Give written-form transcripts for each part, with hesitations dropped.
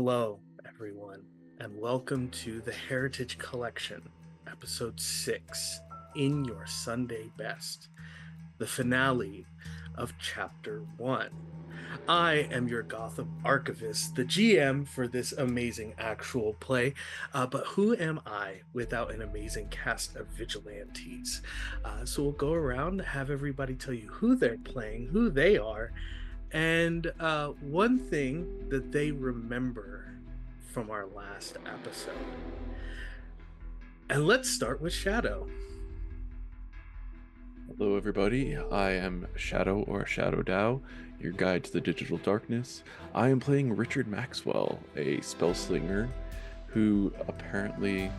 Hello, everyone, and welcome to the Heritage Collection, Episode 6, In Your Sunday Best, the finale of Chapter 1. I am your Gotham Archivist, the GM for this amazing actual play, but who am I without an amazing cast of vigilantes? So we'll go around, have everybody tell you who they're playing, who they are, and one thing that they remember from our last episode. And let's start with Shadow. Hello everybody, I am Shadow or ShadowDao, your guide to the digital darkness. I am playing Richard Maxwell, a spellslinger who apparently,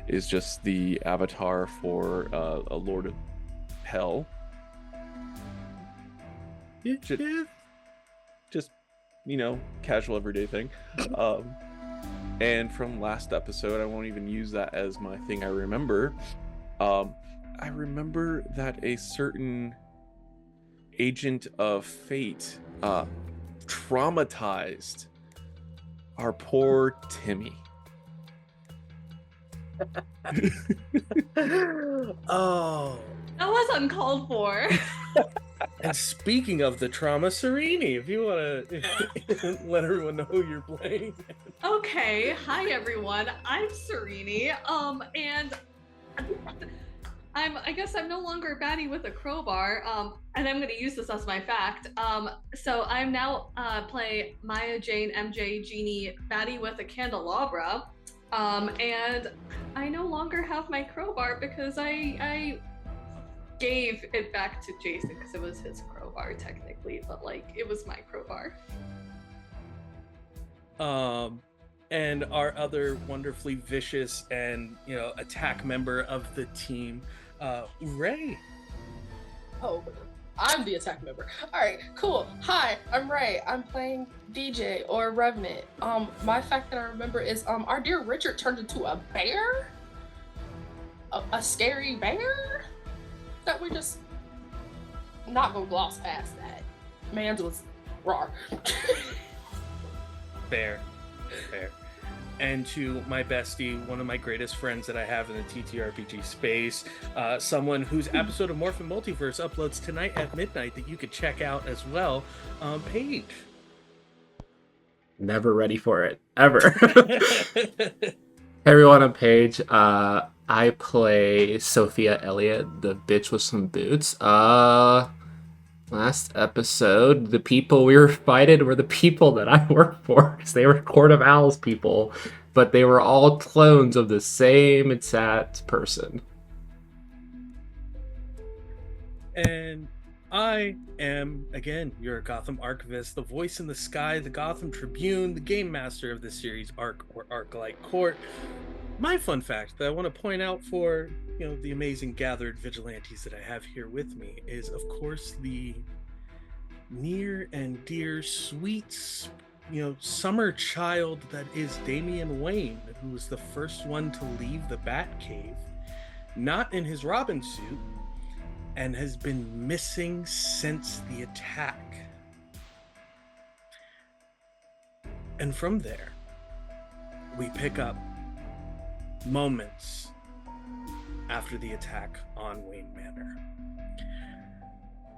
is just the avatar for a Lord of Hell. Just casual everyday thing. And from last episode, I won't even use that as my thing I remember. I remember that a certain agent of fate traumatized our poor Timmy. Oh. That was uncalled for. And speaking of the trauma, Serinitea, if you want to let everyone know who you're playing. Okay, hi everyone. I'm Seriniteacup, and I guess I'm no longer a baddie with a crowbar, and I'm going to use this as my fact. So I'm now playing Maya Jane MJ Genie baddie with a candelabra, and I no longer have my crowbar because I gave it back to Jason because it was his crowbar technically, but it was my crowbar. And our other wonderfully vicious and attack member of the team, Ray. Oh, I'm the attack member. All right, cool. Hi, I'm Ray. I'm playing DJ or Revenant. My fact that I remember is our dear Richard turned into a bear, a scary bear. That we just not gonna gloss past that. Man's was raw. Fair. And to my bestie, one of my greatest friends that I have in the TTRPG space, someone whose episode of Morphin Multiverse uploads tonight at midnight that you could check out as well, Paige. Never ready for it, ever. Hey everyone, I'm Paige. I play Sophia Elliott, the bitch with some boots. Last episode, the people we were fighting were the people that I work for, because they were Court of Owls people, but they were all clones of the same exact person. And I am, again, your Gotham Archivist, the voice in the sky, the Gotham Tribune, the game master of this series, Arclightcourt. My fun fact that I want to point out for the amazing gathered vigilantes that I have here with me is, of course, the near and dear, sweet, summer child that is Damian Wayne, who was the first one to leave the Batcave, not in his Robin suit, and has been missing since the attack. And from there, we pick up moments after the attack on Wayne Manor.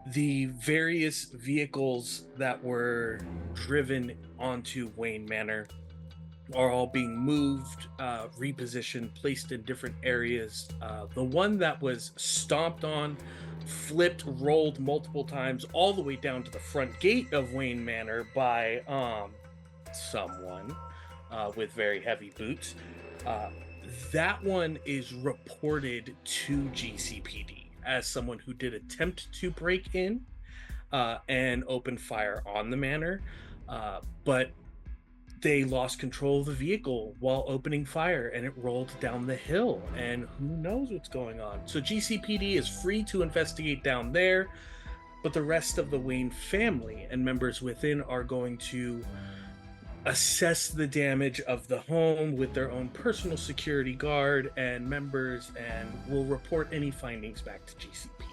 The various vehicles that were driven onto Wayne Manor are all being moved, repositioned, placed in different areas. The one that was stomped on, flipped, rolled multiple times all the way down to the front gate of Wayne Manor by someone with very heavy boots. That one is reported to GCPD as someone who did attempt to break in and open fire on the manor, but they lost control of the vehicle while opening fire and it rolled down the hill, and who knows what's going on. So GCPD is free to investigate down there, but the rest of the Wayne family and members within are going to assess the damage of the home with their own personal security guard and members, and will report any findings back to GCPD.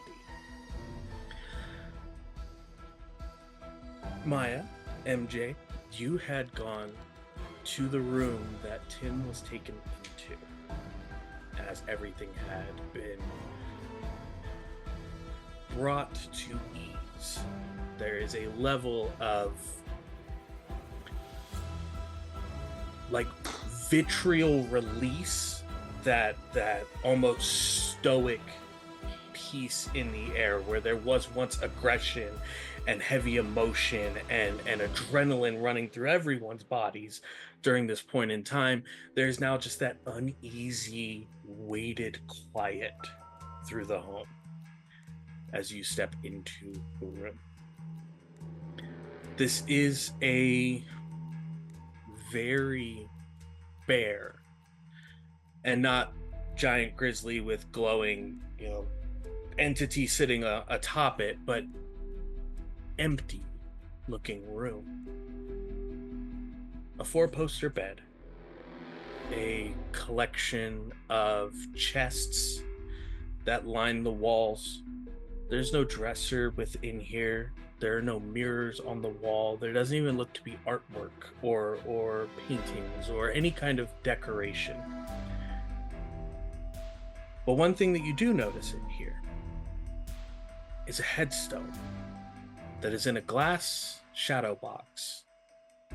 Maya, MJ, you had gone to the room that Tim was taken into, as everything had been brought to ease. There is a level of like vitriol release, that almost stoic peace in the air where there was once aggression and heavy emotion and adrenaline running through everyone's bodies during this point in time. There's now just that uneasy, weighted quiet through the home as you step into the room. This is a very bare and not giant grizzly with glowing, entity sitting atop it, but empty looking room. A 4-poster bed, a collection of chests that line the walls. There's no dresser within here. There are no mirrors on the wall. There doesn't even look to be artwork or paintings or any kind of decoration. But one thing that you do notice in here is a headstone that is in a glass shadow box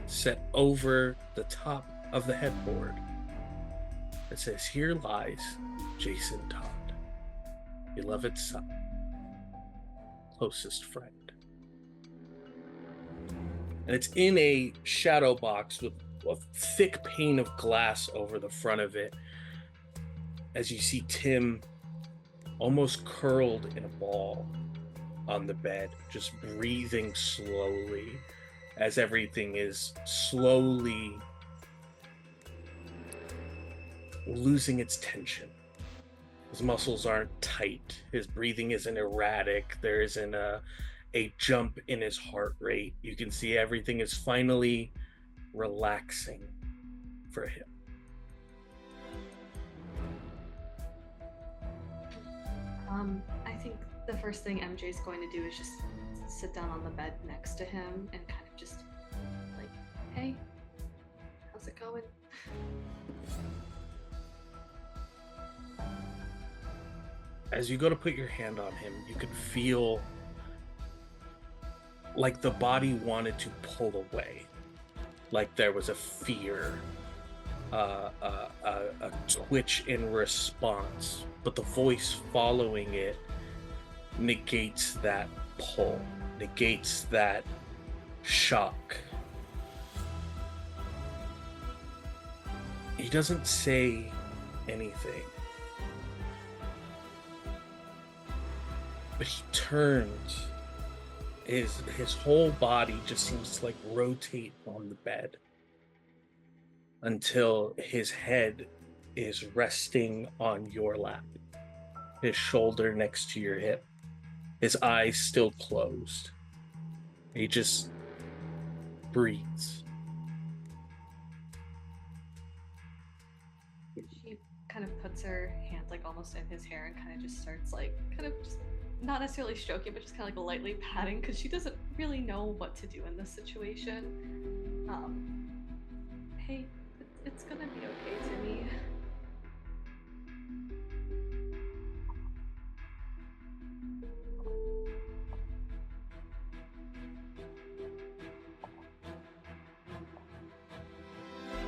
set over the top of the headboard. It says, "Here lies Jason Todd, beloved son, closest friend." And it's in a shadow box with a thick pane of glass over the front of it, as you see Tim almost curled in a ball on the bed, just breathing slowly as everything is slowly losing its tension. His muscles aren't tight. His breathing isn't erratic. There isn't a jump in his heart rate. You can see everything is finally relaxing for him. I think the first thing MJ's going to do is just sit down on the bed next to him and kind of just like, "Hey, how's it going?" As you go to put your hand on him, you can feel like the body wanted to pull away, like there was a fear, a twitch in response, but the voice following it negates that pull, negates that shock. He doesn't say anything, but he turns. His whole body just seems to like rotate on the bed until his head is resting on your lap, his shoulder next to your hip, his eyes still closed. He just breathes. She kind of puts her hand like almost in his hair and kind of just starts like kind of just not necessarily stroking, but just kind of like lightly patting, because she doesn't really know what to do in this situation. Hey, it's gonna be okay, Timmy.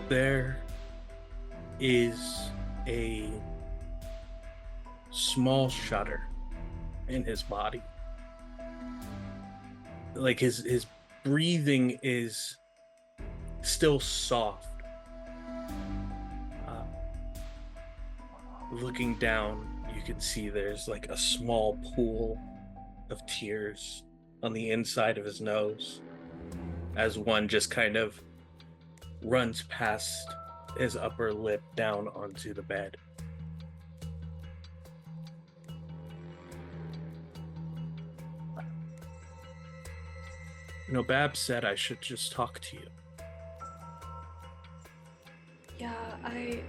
There is a small shudder in his body. Like his breathing is still soft. Looking down, you can see there's like a small pool of tears on the inside of his nose as one just kind of runs past his upper lip down onto the bed. Bab said I should just talk to you. Yeah, I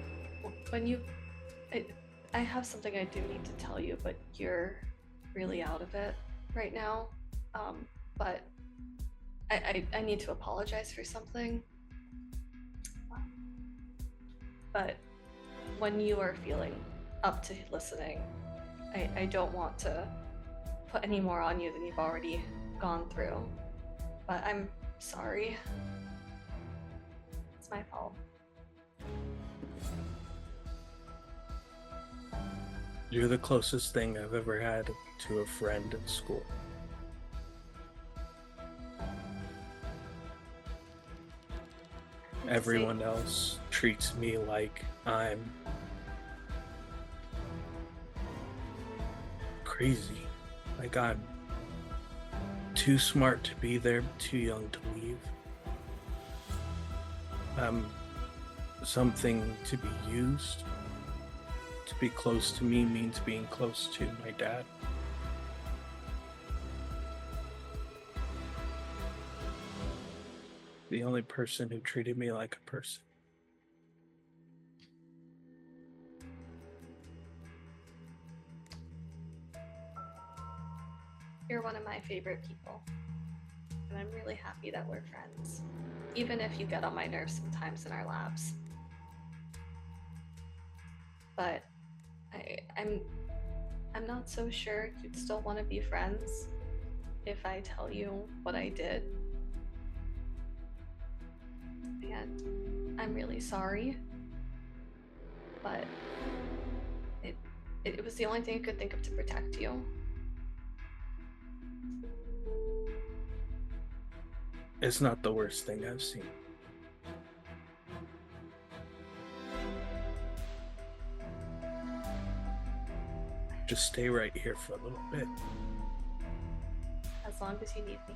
have something I do need to tell you, but you're really out of it right now. But I need to apologize for something. but when you are feeling up to listening, I don't want to put any more on you than you've already gone through. But I'm sorry. It's my fault. You're the closest thing I've ever had to a friend at school. Everyone else treats me like I'm crazy. Like I'm too smart to be there, too young to leave. I'm something to be used. To be close to me means being close to my dad. The only person who treated me like a person. You're one of my favorite people, and I'm really happy that we're friends, even if you get on my nerves sometimes in our labs. But I'm not so sure you'd still want to be friends if I tell you what I did. And I'm really sorry, but it was the only thing I could think of to protect you. It's not the worst thing I've seen. Just stay right here for a little bit. As long as you need me.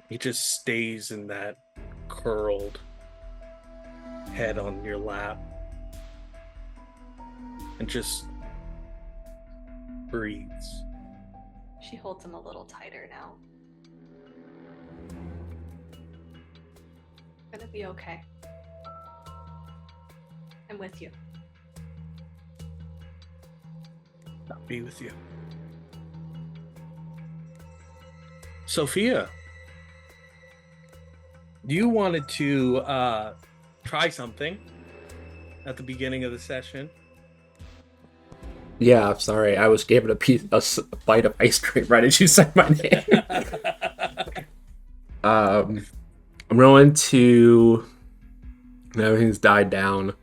He just stays in that curled head on your lap and just breathes. She holds him a little tighter now. Gonna be okay. I'm with you. I'll be with you. Sophia, you wanted to try something at the beginning of the session. Yeah, I'm sorry. I was given a bite of ice cream right as you said my name. I'm going to, when everything's died down,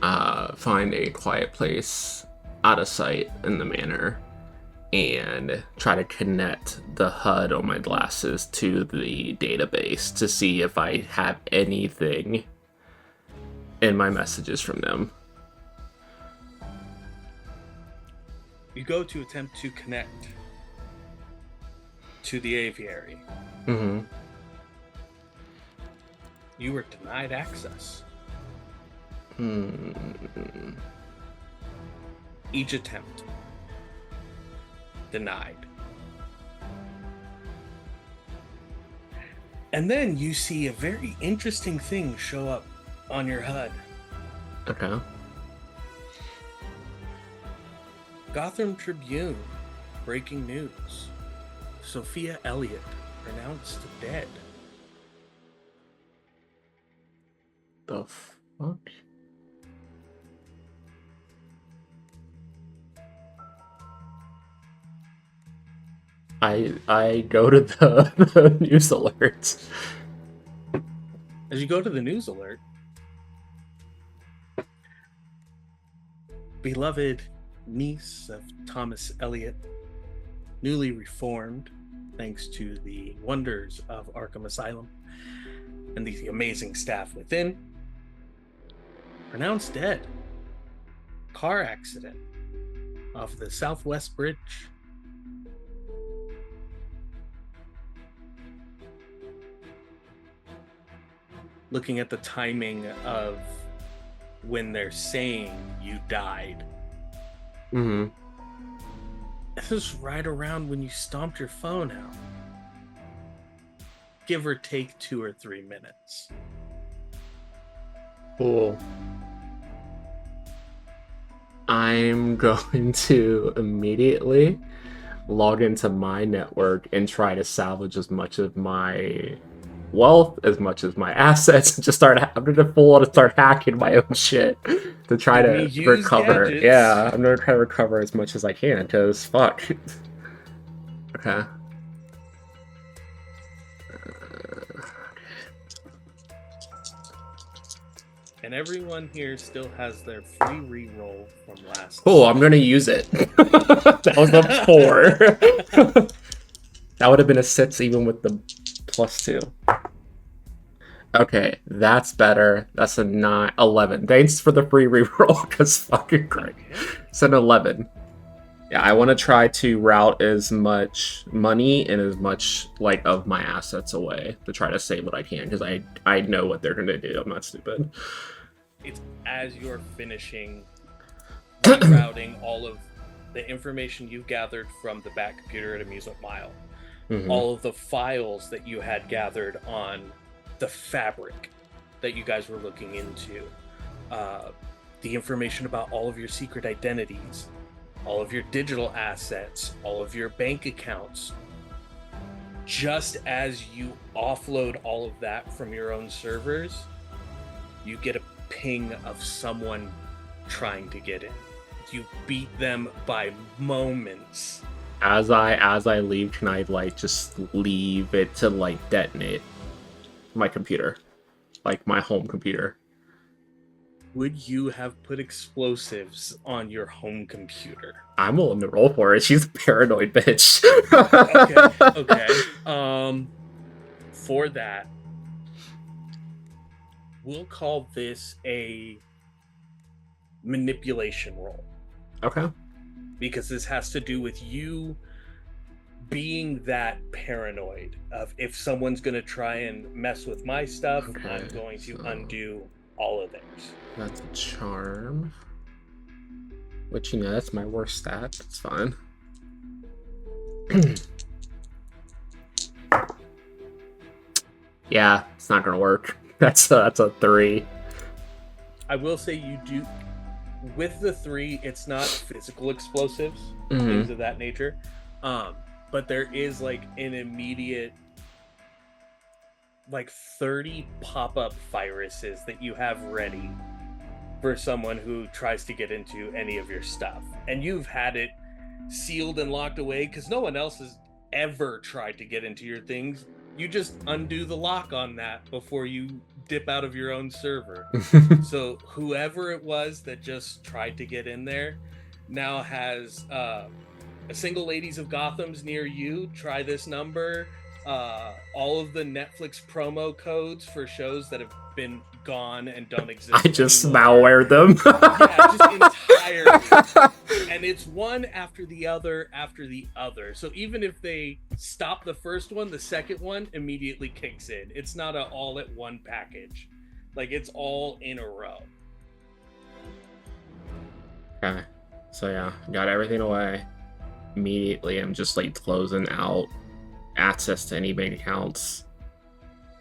find a quiet place out of sight in the manor and try to connect the HUD on my glasses to the database to see if I have anything in my messages from them. You go to attempt to connect to the aviary. Mm-hmm. You were denied access. Each attempt denied. And then you see a very interesting thing show up on your HUD. Okay. Gotham Tribune, breaking news. Sophia Elliott pronounced dead. The fuck? I go to the news alerts. As you go to the news alert, beloved niece of Thomas Elliott, newly reformed thanks to the wonders of Arkham Asylum and the amazing staff within, pronounced dead. Car accident off the Southwest Bridge. Looking at the timing of when they're saying you died. Mm-hmm. This is right around when you stomped your phone out. Give or take 2 or 3 minutes. Cool. I'm going to immediately log into my network and try to salvage as much of my wealth as much as my assets and just I'm gonna full on start hacking my own shit to try Give me to used recover. gadgets. Yeah, I'm gonna try to recover as much as I can because fuck. Okay. And everyone here still has their free reroll from last. Oh, I'm gonna use it. That was a 4. That would have been a 6 even with the +2. Okay, that's better. That's a 9, 11. Thanks for the free reroll, because fucking great. It's an 11. Yeah, I want to try to route as much money and as much like of my assets away to try to save what I can, because I know what they're gonna do. I'm not stupid. It's as you're finishing rerouting all of the information you gathered from the back computer at Amusement Mile, all of the files that you had gathered on the fabric that you guys were looking into, the information about all of your secret identities, all of your digital assets, all of your bank accounts. Just as you offload all of that from your own servers, you get a ping of someone trying to get in. You beat them by moments. As I leave, can I like just leave it to like detonate my computer, like my home computer? Would you have put explosives on your home computer? I'm willing to roll for it. She's a paranoid bitch. Okay. For that, we'll call this a manipulation roll. Okay. Because this has to do with you being that paranoid of, if someone's going to try and mess with my stuff, I'm going to undo all of theirs. That's a charm. Which, you know, that's my worst stat. It's fine. Yeah, it's not gonna work. That's a 3. I will say you do, with the 3, it's not physical explosives, things of that nature. But there is like an immediate, like 30 pop-up viruses that you have ready for someone who tries to get into any of your stuff. And you've had it sealed and locked away because no one else has ever tried to get into your things. You just undo the lock on that before you dip out of your own server. So whoever it was that just tried to get in there now has a single Ladies of Gotham's near you. Try this number. All of the Netflix promo codes for shows that have been gone and don't exist I just anymore. malware them. Yeah, just entirely. And it's one after the other after the other. So even if they stop the first one, the second one immediately kicks in. It's not an all at one package. Like, it's all in a row. Okay. So yeah, got everything away. Immediately I'm just like closing out access to any bank accounts,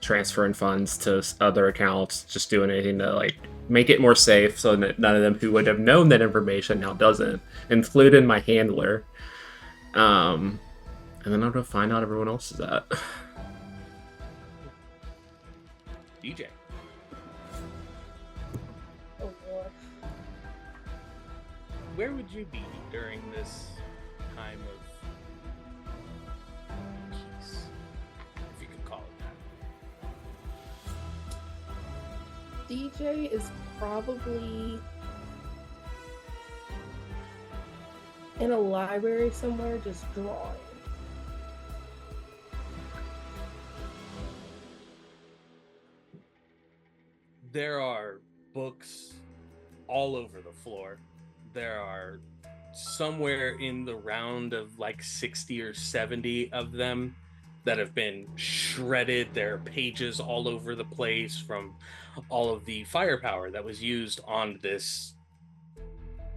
transferring funds to other accounts, just doing anything to like make it more safe so that none of them who would have known that information now doesn't, including my handler. And then I'm gonna find out everyone else is at. DJ. Oh boy. Where would you be during this time of peace, if you could call it that? DJ is probably in a library somewhere just drawing. There are books all over the floor. There are somewhere in the round of like 60 or 70 of them that have been shredded. There are pages all over the place from all of the firepower that was used on this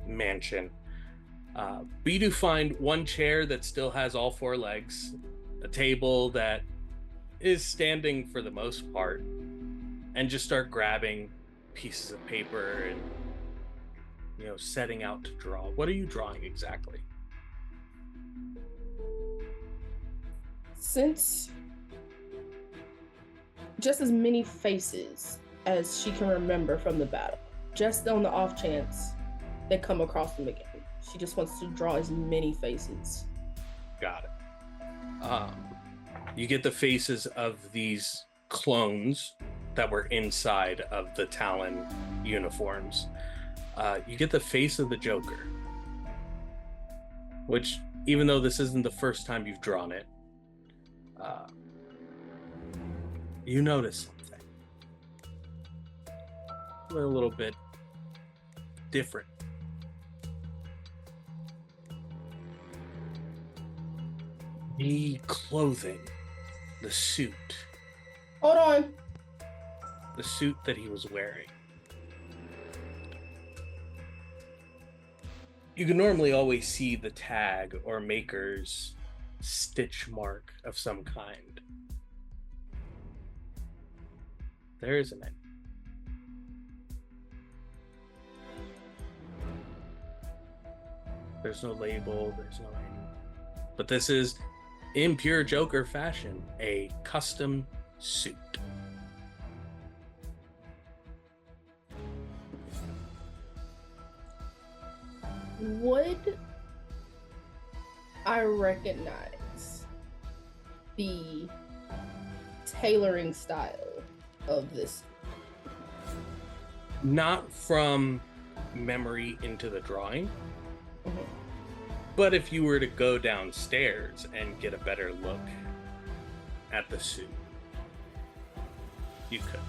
mansion. But you do find one chair that still has all 4 legs, a table that is standing for the most part, and just start grabbing pieces of paper and, you know, setting out to draw. What are you drawing exactly? Since just as many faces as she can remember from the battle. Just on the off chance they come across them again. She just wants to draw as many faces. Got it. You get the faces of these clones that were inside of the Talon uniforms. You get the face of the Joker, which, even though this isn't the first time you've drawn it, you notice something a little bit different. The clothing, the suit. Hold on. The suit that he was wearing. You can normally always see the tag or maker's stitch mark of some kind. There isn't any. There's no label, there's no any. But this is, in pure Joker fashion, a custom suit. Would I recognize the tailoring style of this? Not from memory into the drawing, Mhm. but if you were to go downstairs and get a better look at the suit, you could.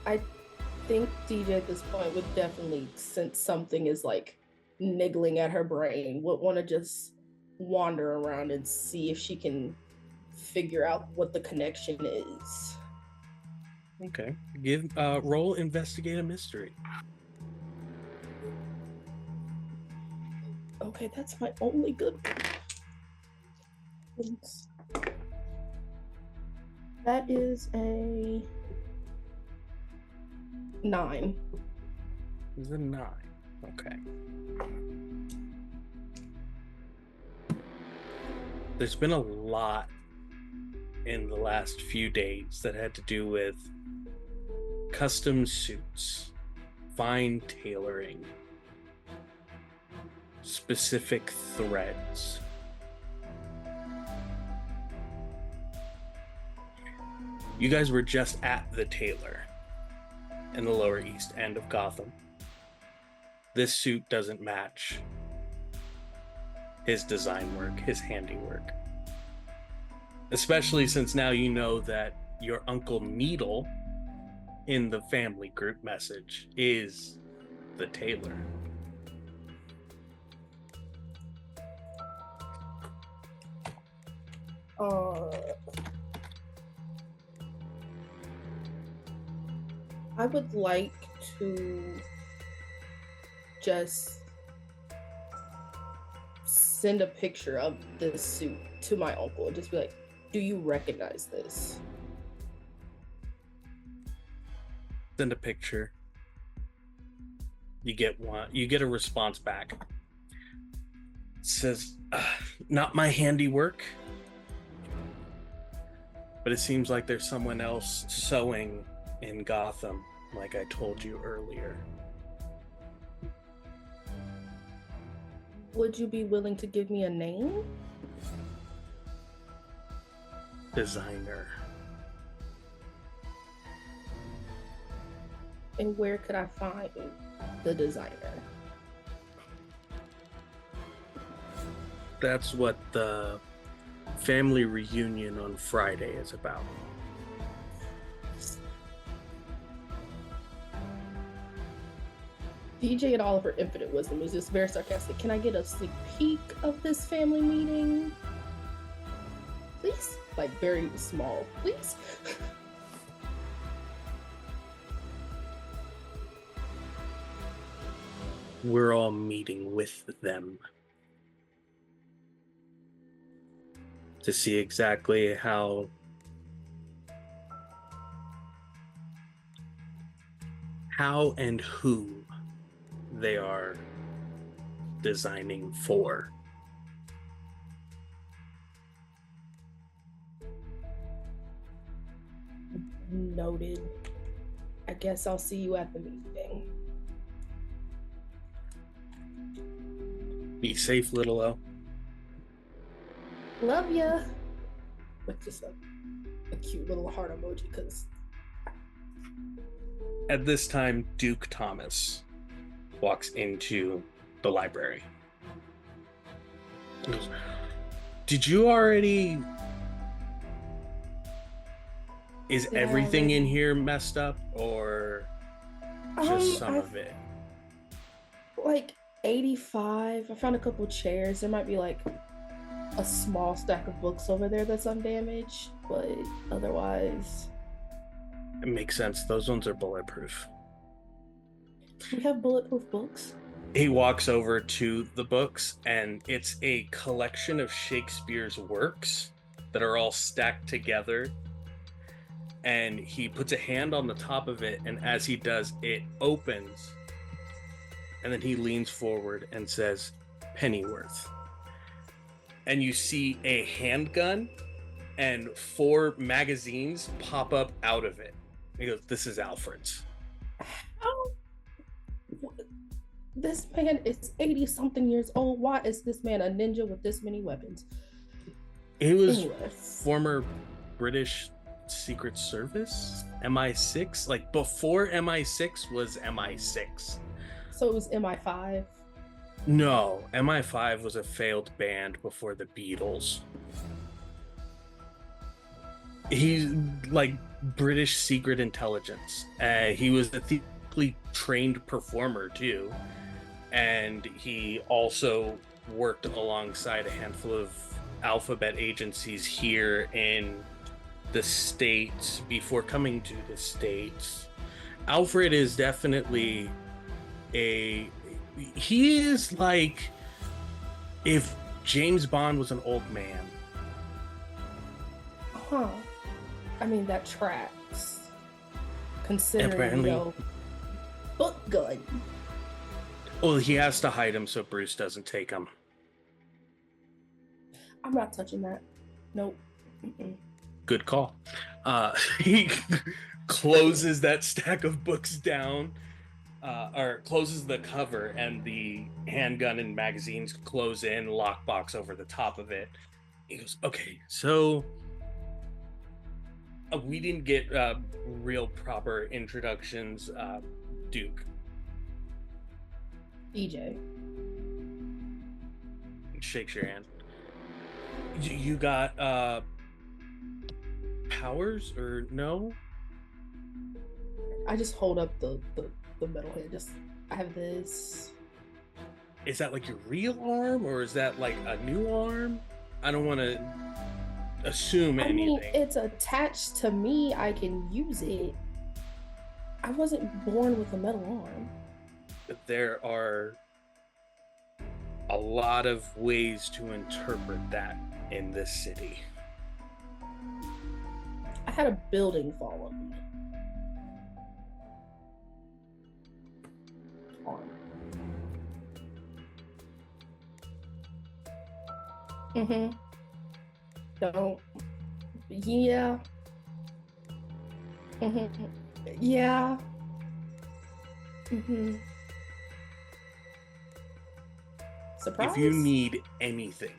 I think DJ at this point would definitely, since something is like niggling at her brain, would want to just wander around and see if she can figure out what the connection is. Okay. Roll investigate a mystery. Okay, that's my only good one. That is a 9. It's a 9. Okay. There's been a lot in the last few days that had to do with custom suits, fine tailoring, specific threads. You guys were just at the tailor in the Lower East End of Gotham. This suit doesn't match his design work, his handiwork. Especially since now you know that your Uncle Needle in the family group message is the tailor. I would like to just send a picture of this suit to my uncle and just be like, do you recognize this? Send a picture. You get a response back. It says, not my handiwork, but it seems like there's someone else sewing in Gotham, like I told you earlier. Would you be willing to give me a name? Designer. And where could I find the designer? That's what the family reunion on Friday is about. DJ and all of her infinite wisdom is just very sarcastic. Can I get a sneak peek of this family meeting? Please? Like very small, please? We're all meeting with them to see exactly how and who they are designing for. Noted. I guess I'll see you at the meeting. Be safe, little O. Love ya. With just a cute little heart emoji, because At this time, Duke Thomas walks into the library. He goes, "Did you already... Is Did I everything in already- here messed up, or just some of it?" like 85. I found a couple chairs. There might be like a small stack of books over there that's undamaged, but otherwise It makes sense. Those ones are bulletproof. we have bulletproof books. He walks over to the books, and it's a collection of Shakespeare's works that are all stacked together. And he puts a hand on the top of it, and as he does, it opens. And then he leans forward and says, "Pennyworth." And you see a handgun and 4 magazines pop up out of it. He goes, "This is Alfred's." How? This man is 80 something years old. Why is this man a ninja with this many weapons? He was Anyways. former British Secret Service, MI6, like before MI6 was MI6. So it was MI5. No, MI5 was a failed band before the Beatles. He's like British Secret Intelligence. He was a ethically trained performer too, and he also worked alongside a handful of alphabet agencies here in the States before coming to the States. Alfred is definitely he is like if James Bond was an old man. Huh. I mean, that tracks. Considering, Apparently. book gun. Well, he has to hide him so Bruce doesn't take him. I'm not touching that. Nope. Mm-mm. Good call. He closes that stack of books down, or closes the cover, and the handgun and magazines close in, lockbox over the top of it. He goes, "Okay, so we didn't get real proper introductions. Duke." EJ. Shakes your hand. You got powers or no? I just hold up the metal hand. I have this. Is that like your real arm, or is that like a new arm? I don't want to assume I anything. mean, it's attached to me. I can use it. I wasn't born with a metal arm. There are a lot of ways to interpret that in this city. I had a building fall on me. Arm. Mm-hmm. Don't. Yeah. Mm-hmm. Yeah. Mm-hmm. Surprise? If you need anything,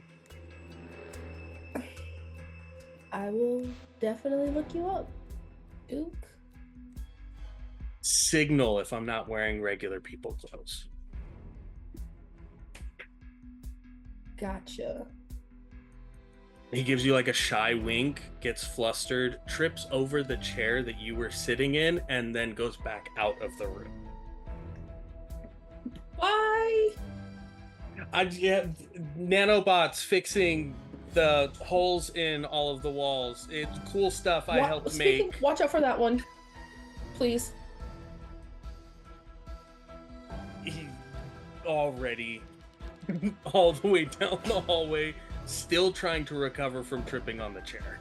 I will definitely look you up, Duke. signal if I'm not wearing regular people clothes. Gotcha. He gives you like a shy wink, gets flustered, trips over the chair that you were sitting in, and then goes back out of the room. Bye. Nanobots fixing the holes in all of the walls. It's cool stuff I helped make. Watch out for that one, please. He already all the way down the hallway, still trying to recover from tripping on the chair.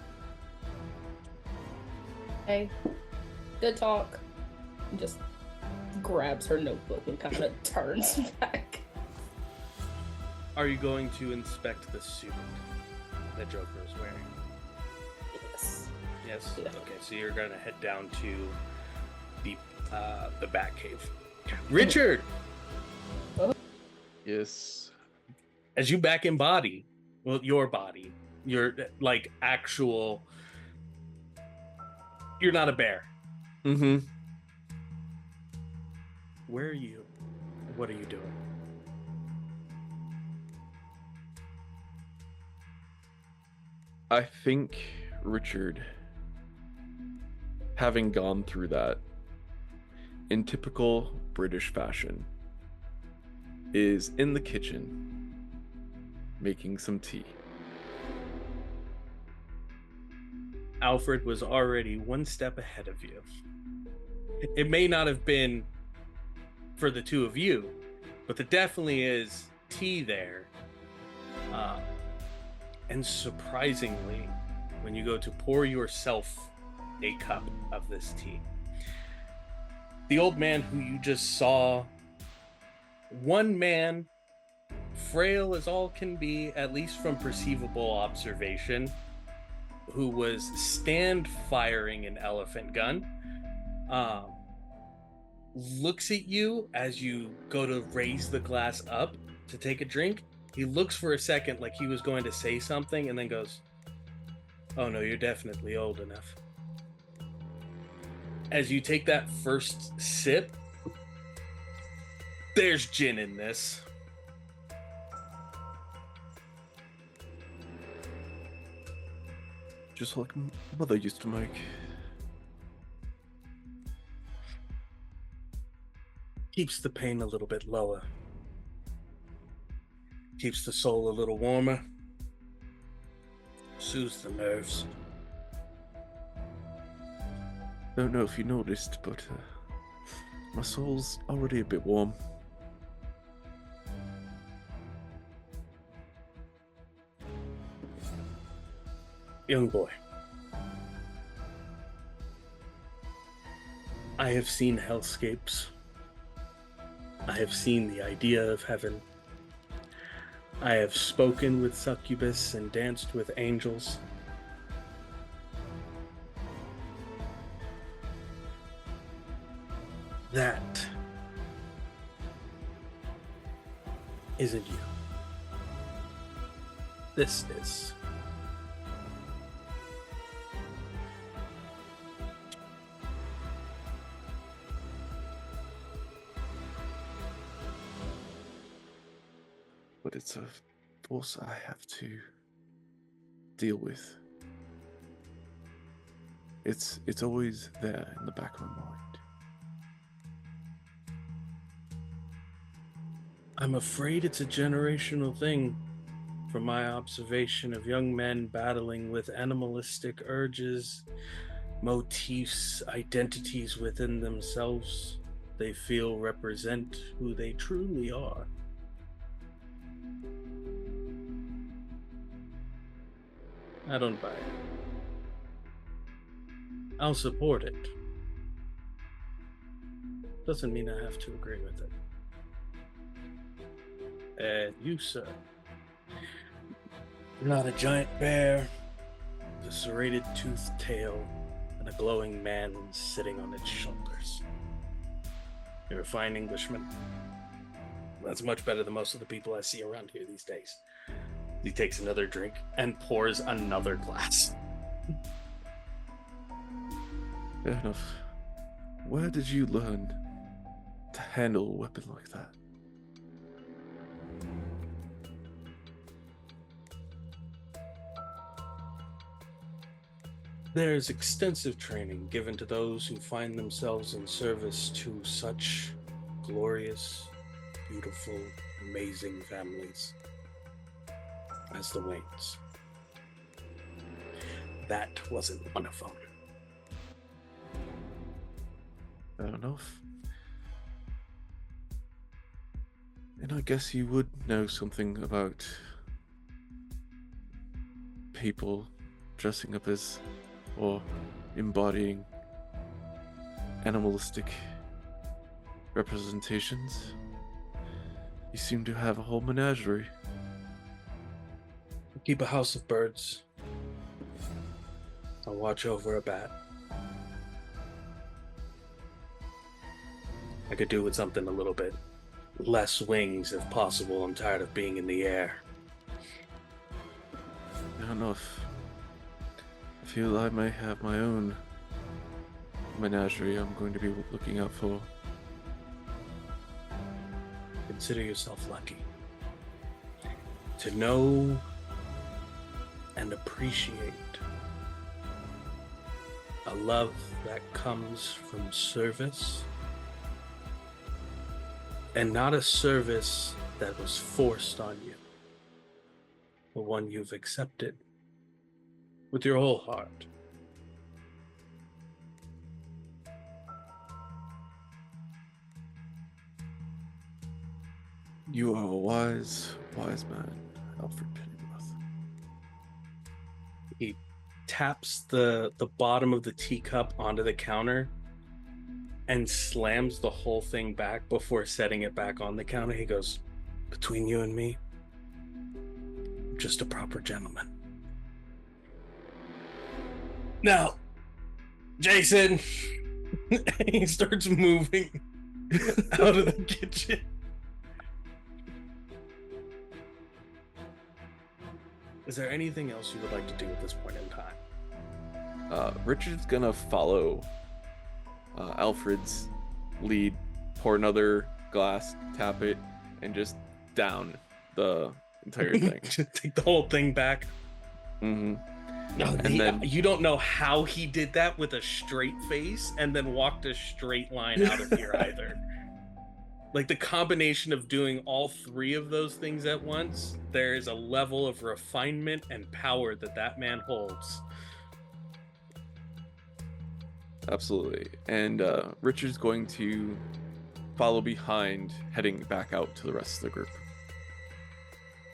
Hey, good talk. Just grabs her notebook and kind of turns back. Are you going to inspect the suit that Joker is wearing? Yes. Yes? Yeah. Okay, so you're going to head down to the Batcave. Richard! Yes. As you back in body, well, your body, your, like, actual... You're not a bear. Mm-hmm. Where are you? What are you doing? I think Richard, having gone through that, in typical British fashion, is in the kitchen making some tea. Alfred was already one step ahead of you. It may not have been for the two of you, but there definitely is tea there. And surprisingly, when you go to pour yourself a cup of this tea, the old man who you just saw, one man, frail as all can be, at least from perceivable observation, who was stand firing an elephant gun, looks at you as you go to raise the glass up to take a drink. He looks for a second like he was going to say something and then goes, "Oh no, you're definitely old enough." As you take that first sip, there's gin in this. Just like Mother used to make. Keeps the pain a little bit lower. Keeps the soul a little warmer. Soothes the nerves. Don't know if you noticed, but my soul's already a bit warm. Young boy, I have seen hellscapes. I have seen the idea of heaven. I have spoken with succubus and danced with angels. That isn't you. This is. But it's a force I have to deal with. It's always there in the back of my mind. I'm afraid it's a generational thing. From my observation of young men battling with animalistic urges, motifs, identities within themselves, they feel represent who they truly are. I don't buy it. I'll support it. Doesn't mean I have to agree with it. And you, sir, you're not a giant bear with a serrated toothed tail and a glowing man sitting on its shoulders. You're a fine Englishman. That's much better than most of the people I see around here these days. He takes another drink and pours another glass. Fair enough. Where did you learn to handle a weapon like that? There's extensive training given to those who find themselves in service to such glorious, beautiful, amazing families as the Waynes. That wasn't one of them. Fair enough. And I guess you would know something about people dressing up as or embodying animalistic representations. You seem to have a whole menagerie. Keep a house of birds. I'll watch over a bat. I could do with something a little bit less wings if possible. I'm tired of being in the air. I don't know I feel I may have my own menagerie I'm going to be looking out for. Consider yourself lucky to know and appreciate a love that comes from service, and not a service that was forced on you, but one you've accepted with your whole heart. You are a wise man, Alfred Pennyworth. He taps the bottom of the teacup onto the counter and slams the whole thing back before setting it back on the counter. He goes, between you and me, I'm just a proper gentleman. Now, Jason, he starts moving out of the kitchen. Is there anything else you would like to do at this point in time? Richard's gonna follow Alfred's lead, pour another glass, tap it, and just down the entire thing. Just take the whole thing back. Mm-hmm. No, And then you don't know how he did that with a straight face and then walked a straight line out of here either. Like the combination of doing all three of those things at once, there is a level of refinement and power that man holds. Absolutely. And Richard's going to follow behind, heading back out to the rest of the group.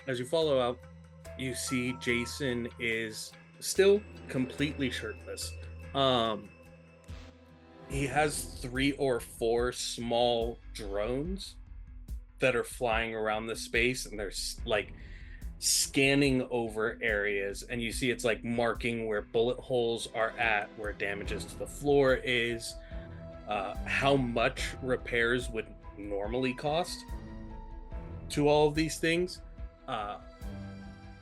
As you follow out, you see Jason is still completely shirtless. He has 3 or 4 small drones that are flying around the space, and they're like scanning over areas, and you see it's like marking where bullet holes are at, where damages to the floor is, how much repairs would normally cost to all of these things.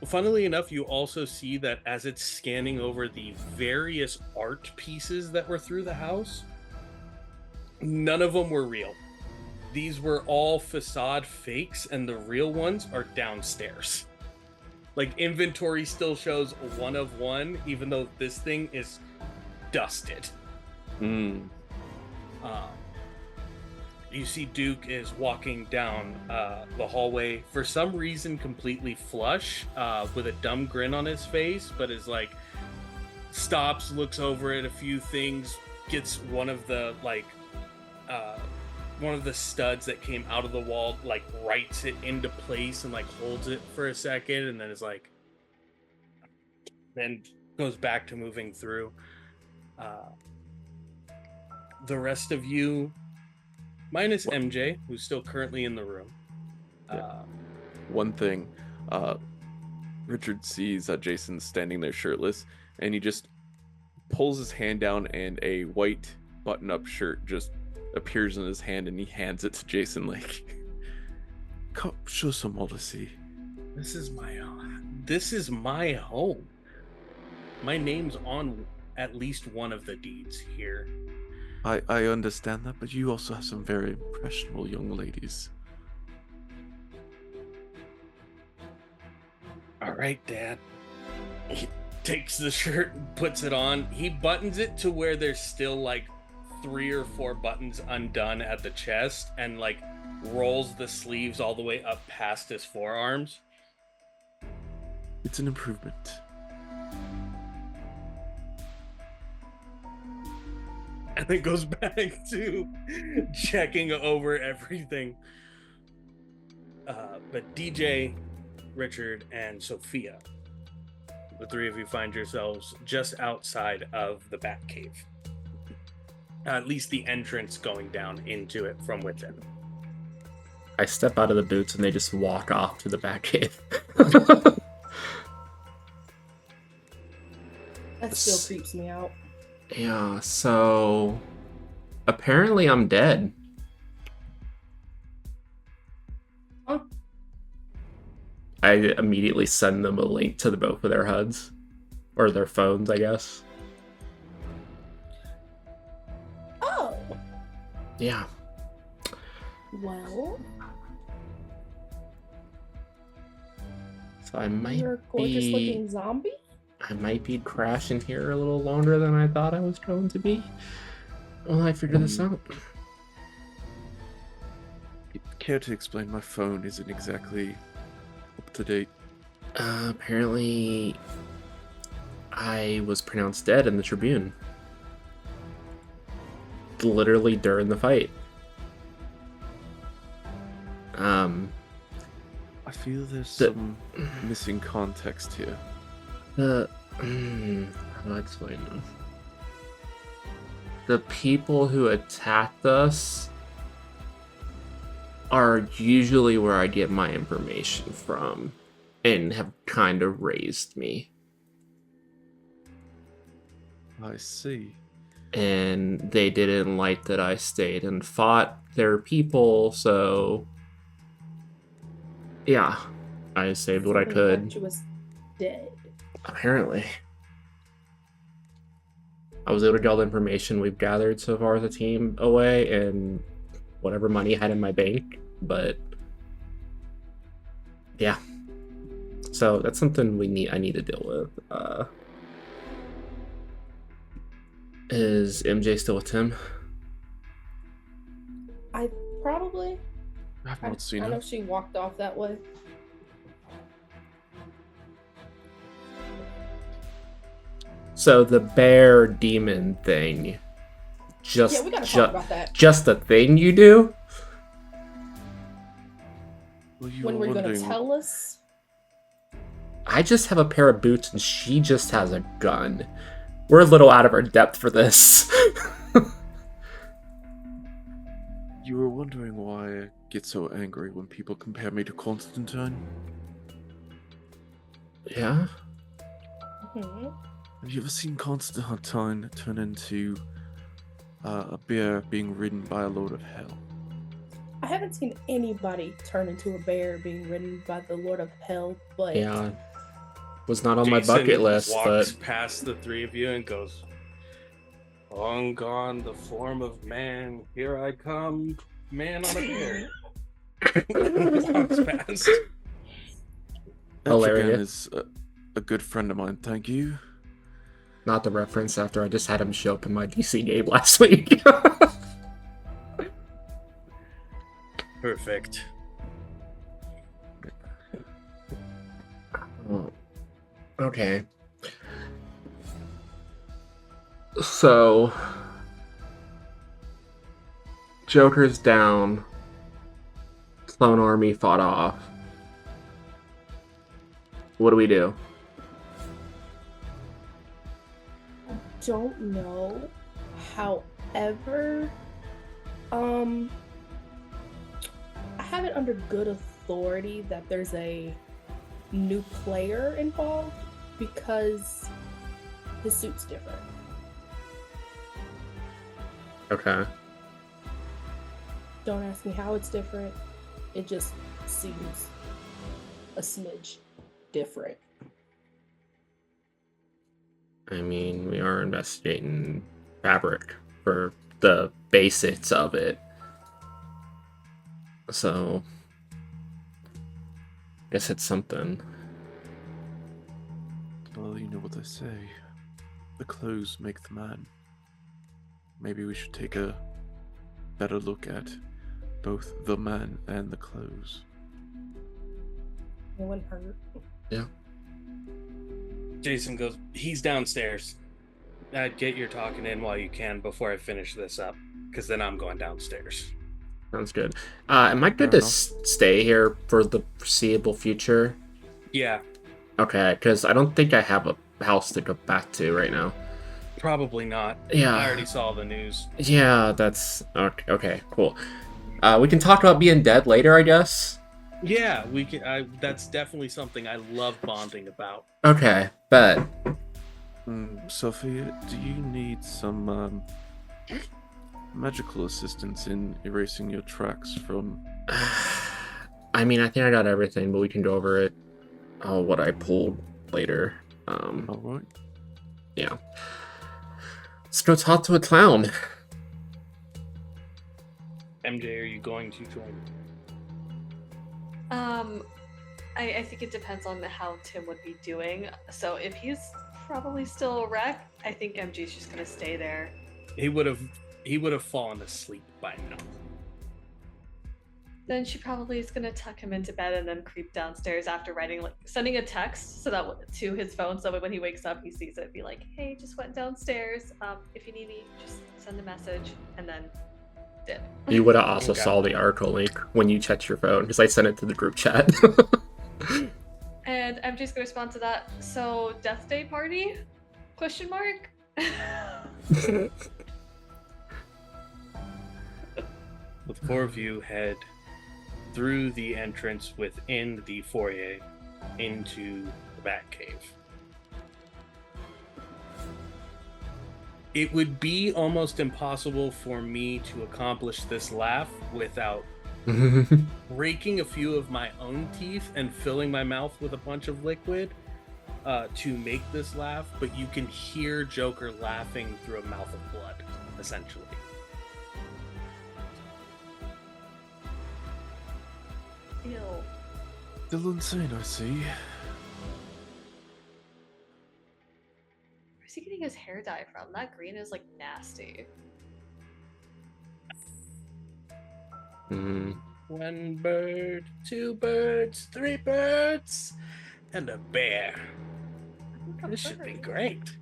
Funnily enough, you also see that as it's scanning over the various art pieces that were through the house, none of them were real. These were all facade fakes, and the real ones are downstairs. Like, inventory still shows 1 of 1, even though this thing is dusted. You see Duke is walking down the hallway, for some reason completely flush, with a dumb grin on his face, but is like, stops, looks over at a few things, gets one of the studs that came out of the wall, like writes it into place and like holds it for a second, and then is like, then goes back to moving through. The rest of you, minus MJ, who's still currently in the room. One thing, Richard sees that Jason's standing there shirtless, and he just pulls his hand down, and a white button-up shirt just appears in his hand, and he hands it to Jason like, come show some modesty. This is my home. My name's on at least one of the deeds here. I understand that, but you also have some very impressionable young ladies. All right, Dad. He takes the shirt and puts it on. He buttons it to where there's still like 3 or 4 buttons undone at the chest, and like rolls the sleeves all the way up past his forearms. It's an improvement. And then goes back to checking over everything. But DJ, Richard, and Sophia, the 3 of you find yourselves just outside of the Batcave. at least the entrance going down into it from within. I step out of the boots and they just walk off to the back cave. That still creeps me out. Yeah, so apparently I'm dead. Huh? I immediately send them a link to both of their HUDs. Or their phones, I guess. Oh. Yeah. Well. So I might You're a gorgeous be... looking zombie? I might be crashing here a little longer than I thought I was going to be. Well, I figured this out. Care to explain? My phone isn't exactly up to date. Apparently, I was pronounced dead in the Tribune. Literally during the fight. I feel there's some missing context here. How do I explain this? The people who attacked us are usually where I get my information from and have kind of raised me. I see. And they didn't like that I stayed and fought their people, so yeah, I saved what I could. She was dead. Apparently. I was able to get all the information we've gathered so far as a team away and whatever money I had in my bank, but yeah. So that's something I need to deal with. Is MJ still with Tim? I probably. I've not seen I know her. she walked off that way. So the bear demon thing, Yeah, we gotta talk about that. just the thing you do? Well, you When were we're gonna wondering- tell us? I just have a pair of boots and she just has a gun. We're a little out of our depth for this. You were wondering why I get so angry when people compare me to Constantine? Yeah? Hmm. Have you ever seen Constantine turn into a bear being ridden by a lord of hell? I haven't seen anybody turn into a bear being ridden by the Lord of Hell, but Yeah. Was not on my Jason bucket list, walks but past the three of you and goes, "Long gone the form of man, here I come, man on a bear." Walks past. Etrigan Hilarious. is a good friend of mine, thank you. not the reference after I just had him show up in my DC game last week. Perfect. Oh, okay. So, Joker's down. Clone Army fought off. What do we do? don't know. However, I have it under good authority that there's a new player involved because his suit's different. Okay. Don't ask me how it's different. It just seems a smidge different. I mean, we are investigating fabric for the basics of it. So, I guess it's something. Well, you know what they say. The clothes make the man. Maybe we should take a better look at both the man and the clothes. No one hurt. Yeah. Jason goes, he's downstairs. I'd get your talking in while you can before I finish this up, because then I'm going downstairs. Sounds good. Am I good Fair to enough. stay here for the foreseeable future? Yeah. Okay, because I don't think I have a house to go back to right now. Probably not. Yeah. I already saw the news. Yeah, that's okay. Cool. We can talk about being dead later, I guess. Yeah, we can. That's definitely something I love bonding about. Okay, bet. Sophia, do you need some magical assistance in erasing your tracks from... I mean, I think I got everything, but we can go over it. What I pulled later. All right. Yeah. Let's go talk to a clown. MJ, are you going to join? I think it depends on how Tim would be doing. So if he's probably still a wreck, I think MG's just gonna stay there. He would have fallen asleep by now. Then she probably is gonna tuck him into bed and then creep downstairs after sending a text so that to his phone, so that when he wakes up he sees it, be like, hey, just went downstairs. If you need me, just send a message, and then dip. You would have also Okay. saw the article link when you checked your phone, because I sent it to the group chat. And MJ's gonna respond to that. So, Death Day party? Question mark? The four of you head through the entrance within the foyer into the Batcave. It would be almost impossible for me to accomplish this laugh without breaking a few of my own teeth and filling my mouth with a bunch of liquid to make this laugh, but you can hear Joker laughing through a mouth of blood, essentially. Ew. Still insane, I see. Where's he getting his hair dye from? That green is like nasty. One bird, two birds, three birds, and a bear. This should be great.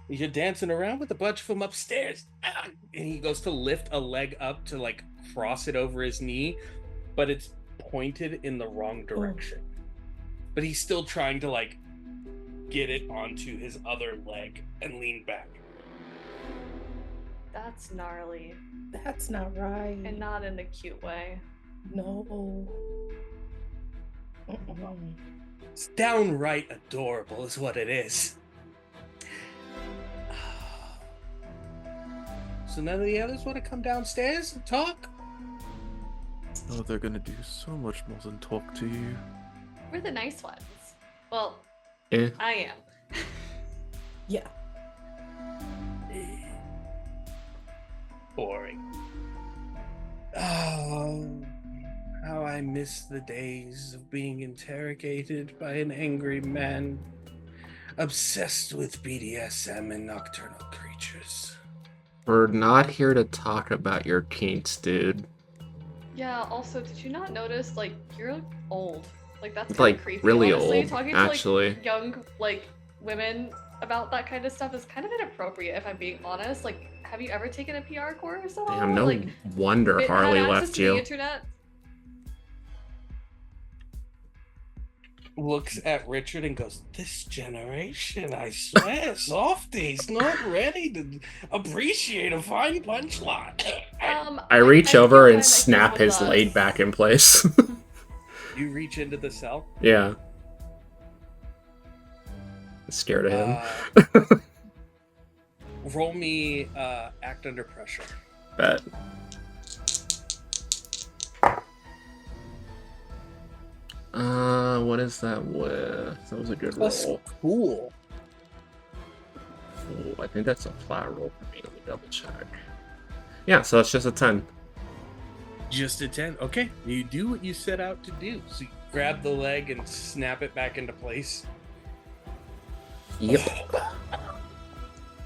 You're dancing around with a bunch of them upstairs. And he goes to lift a leg up to like cross it over his knee, but it's pointed in the wrong direction. But he's still trying to like get it onto his other leg and lean back. That's gnarly. That's not right. And not in a cute way. No. It's downright adorable is what it is. So none of the others want to come downstairs and talk? Oh, they're gonna do so much more than talk to you. We're the nice ones. Well, Eh. I am. Yeah. Boring. Oh, how I miss the days of being interrogated by an angry man obsessed with BDSM and nocturnal creatures. We're not here to talk about your kinks, dude. Yeah, also, did you not notice, like, you're old? Like, that's kind Like, of creepy. really Honestly, old, talking actually. to, like, young, like, women about that kind of stuff is kind of inappropriate, if I'm being honest. Like, have you ever taken a PR course at all? Damn, no like, wonder had Harley access left to you. the internet? Looks at Richard and goes, this generation, I swear, Softy's not ready to appreciate a fine punchline. I reach I over feel and like snap people his does. leg back in place. You reach into the cell. Yeah. Scared of him. Roll me act under pressure. Bet. What is that with? That was a good That's roll. cool. Oh, I think that's a flat roll for me. Let me double check. Yeah, so that's just a 10. Just a 10. Okay, you do what you set out to do. So you grab the leg and snap it back into place. Yep.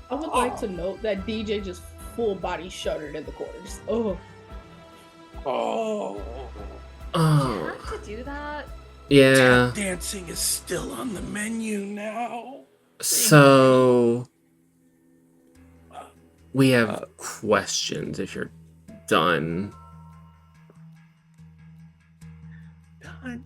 I would like to note that DJ just full body shuddered in the corner. Just, oh. Oh. You Oh, have to do that? yeah. Tap dancing is still on the menu now. So we have questions if you're done. Done.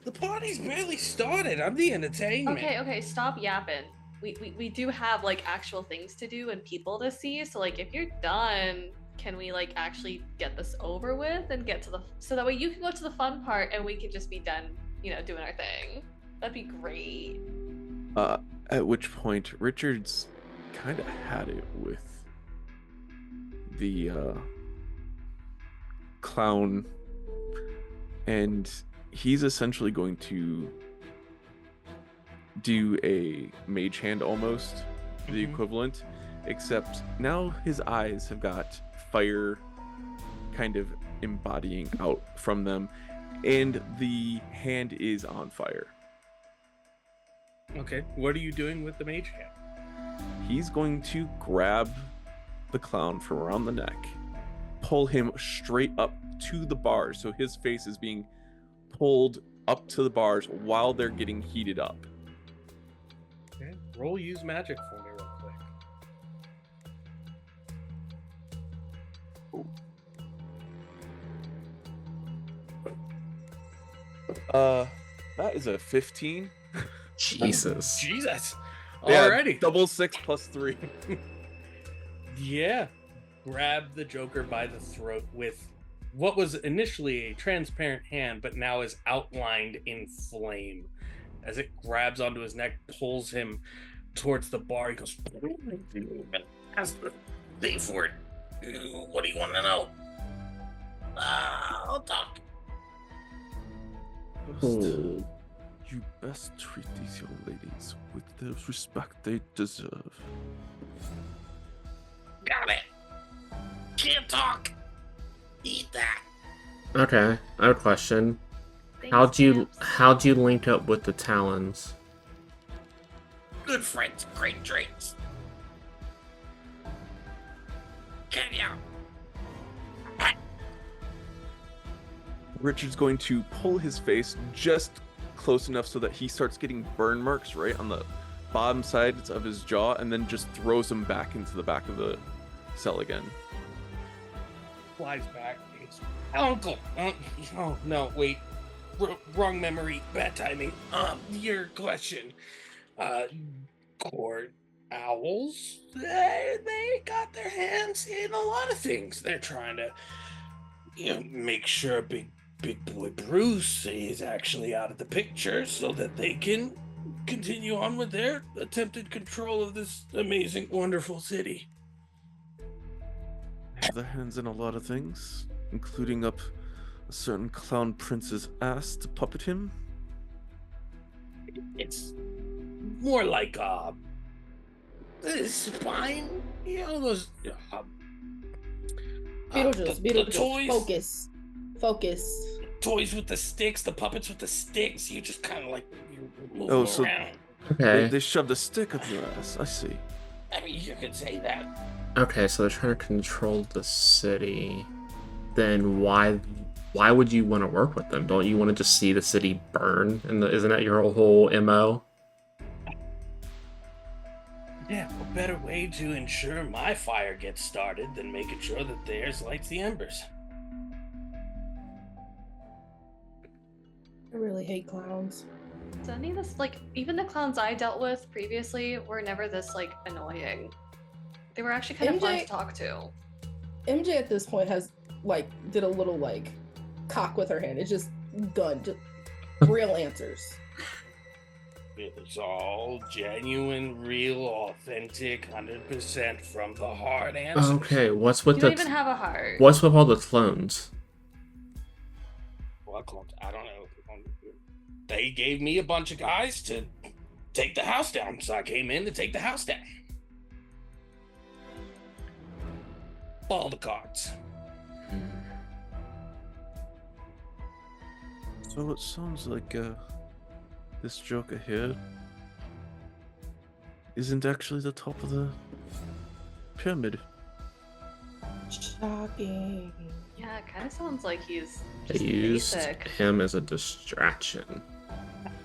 The party's barely started. I'm the entertainment. Okay, stop yapping. we do have like actual things to do and people to see. So like if you're done, can we like actually get this over with and get to the so that way you can go to the fun part and we can just be done, you know, doing our thing. That'd be great. At which point Richard's kind of had it with the clown, and he's essentially going to do a mage hand almost, the equivalent, except now his eyes have got fire kind of embodying out from them, and the hand is on fire. Okay, what are you doing with the mage hand? He's going to grab the clown from around the neck, pull him straight up to the bars, so his face is being pulled up to the bars while they're getting heated up. Okay, roll use magic for me real quick. That is a 15. Jesus. Jesus. Yeah, Alrighty. double 6 plus 3. Yeah. Grab the Joker by the throat with what was initially a transparent hand, but now is outlined in flame. As it grabs onto his neck, pulls him towards the bar. He goes, "Ask the safe word. What do you want to know? I'll talk." You best treat these young ladies with the respect they deserve. Got it. Can't talk. Eat that. Okay, I have a question. Thanks, How'd you link up with the Talons? Good friends, great drinks. Can ya? Richard's going to pull his face just close enough so that he starts getting burn marks right on the bottom sides of his jaw, and then just throws him back into the back of the cell again. Flies back. Uncle. Oh no, wait. Wrong memory. Bad timing. Your question. Court owls. They got their hands in a lot of things. They're trying to, make sure big boy Bruce is actually out of the picture so that they can continue on with their attempted control of this amazing, wonderful city. They have their hands in a lot of things, including up a certain clown prince's ass to puppet him. It's more like spine. Those Beetlejuice, toys. Focus. Toys with the sticks, the puppets with the sticks. You just kind of like you move Oh, them so- around. Okay. They shoved a stick up your ass. I see. I mean, you could say that. Okay, so they're trying to control the city. Then why would you want to work with them? Don't you want to just see the city burn? And isn't that your whole MO? Yeah, what better way to ensure my fire gets started than making sure that theirs lights the embers? I really hate clowns. So any of this, like, even the clowns I dealt with previously were never this, like, annoying. They were actually kind of fun MJ to talk to. MJ at this point has did a little cock with her hand. It's just done. Just real answers. It's all genuine, real, authentic, 100% from the heart answers. Okay, what's with You the don't even have a heart. what's with all the clones? Well, I don't know. They gave me a bunch of guys to take the house down, so I came in to take the house down. All the cards. So it sounds like this Joker here isn't actually the top of the pyramid. Shocking. Yeah, it kind of sounds like he's They just used basic. him as a distraction.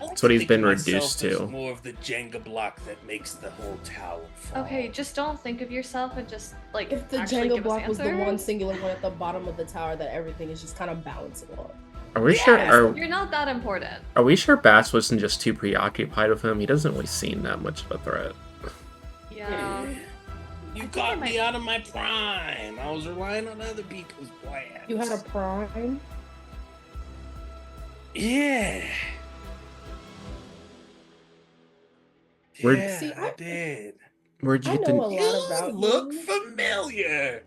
I That's what he's think been of myself reduced as to. More of the Jenga block that makes the whole tower fall. Okay, just don't think of yourself and just, like, If the actually Jenga give block us was the answers. one singular one at the bottom of the tower that everything is just kind of balancing on. Are we Yes! sure? You're not that important. Are we sure Bats wasn't just too preoccupied with him? He doesn't really seem that much of a threat. Yeah. You think got I me might- out of my prime. I was relying on other people's plans. You had a prime? Yeah. Where- Yeah, See, I did. Where'd you I get know a the? lot You about look you. familiar.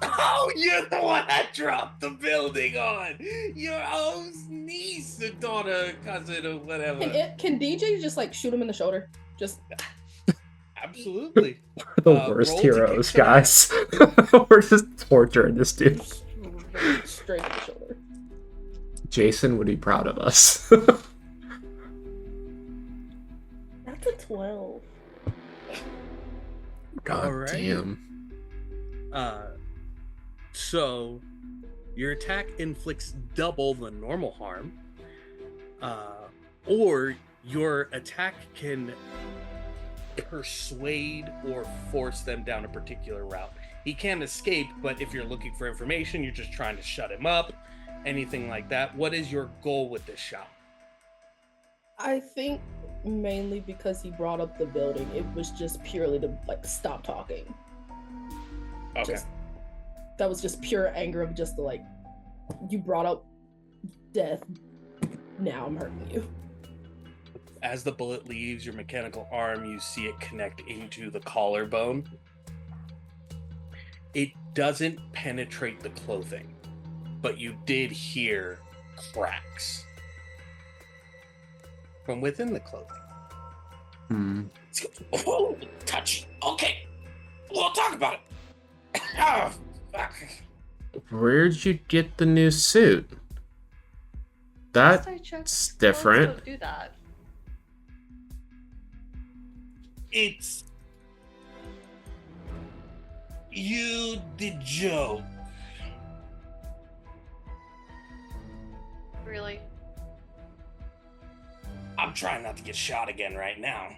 Oh, you're the one I dropped the building on. Your own niece, or daughter, cousin, or whatever. Can DJ just like shoot him in the shoulder? Just Absolutely. The roll worst to kick heroes, some guys. We're just torturing this dude. straight in the shoulder. Jason would be proud of us. That's a 12. God Alright. damn. So your attack inflicts double the normal harm, or your attack can persuade or force them down a particular route. He can't escape, but if you're looking for information, you're just trying to shut him up, anything like that. What is your goal with this shot? I think mainly because he brought up the building, it was just purely to like stop talking. Okay. That was just pure anger of just the like, you brought up death, now I'm hurting you. As the bullet leaves your mechanical arm, you see it connect into the collarbone. It doesn't penetrate the clothing, but you did hear cracks from within the clothing. Hmm. Oh, touch. Okay, we'll talk about it. Oh, fuck. Where'd you get the new suit? Last I That's checked, clothes different. don't do that. It's you, the joke. Really? I'm trying not to get shot again right now.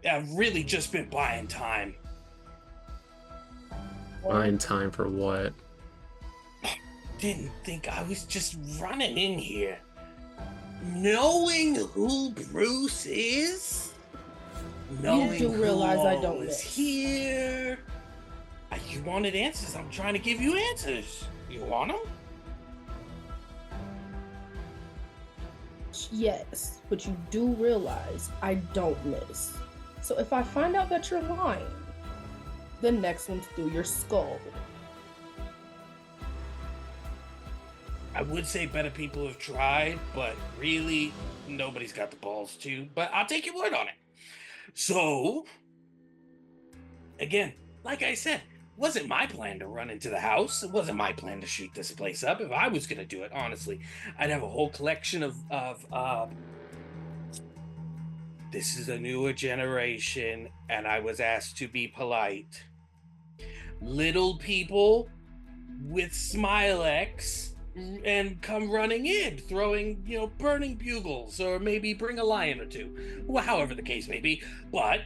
I've really just been buying time. Buying time for what? Didn't think I was just running in here. Knowing who Bruce is? Knowing do who realize I all don't is miss. here? You wanted answers. I'm trying to give you answers. You want them? Yes, but you do realize I don't miss. So if I find out that you're lying, the next one's through your skull. I would say better people have tried, but really, nobody's got the balls to. But I'll take your word on it. So, again, like I said, wasn't my plan to run into the house. It wasn't my plan to shoot this place up. If I was going to do it, honestly, I'd have a whole collection of this is a newer generation, and I was asked to be polite. Little people with Smilex and come running in, throwing, burning bugles, or maybe bring a lion or two. Well, however the case may be. But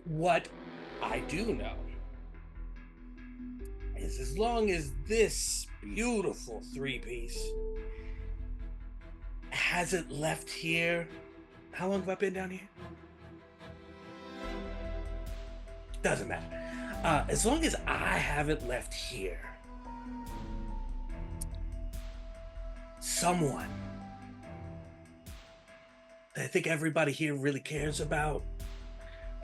what I do know is as long as this beautiful three-piece hasn't left here. How long have I been down here? Doesn't matter. As long as I haven't left here, someone that I think everybody here really cares about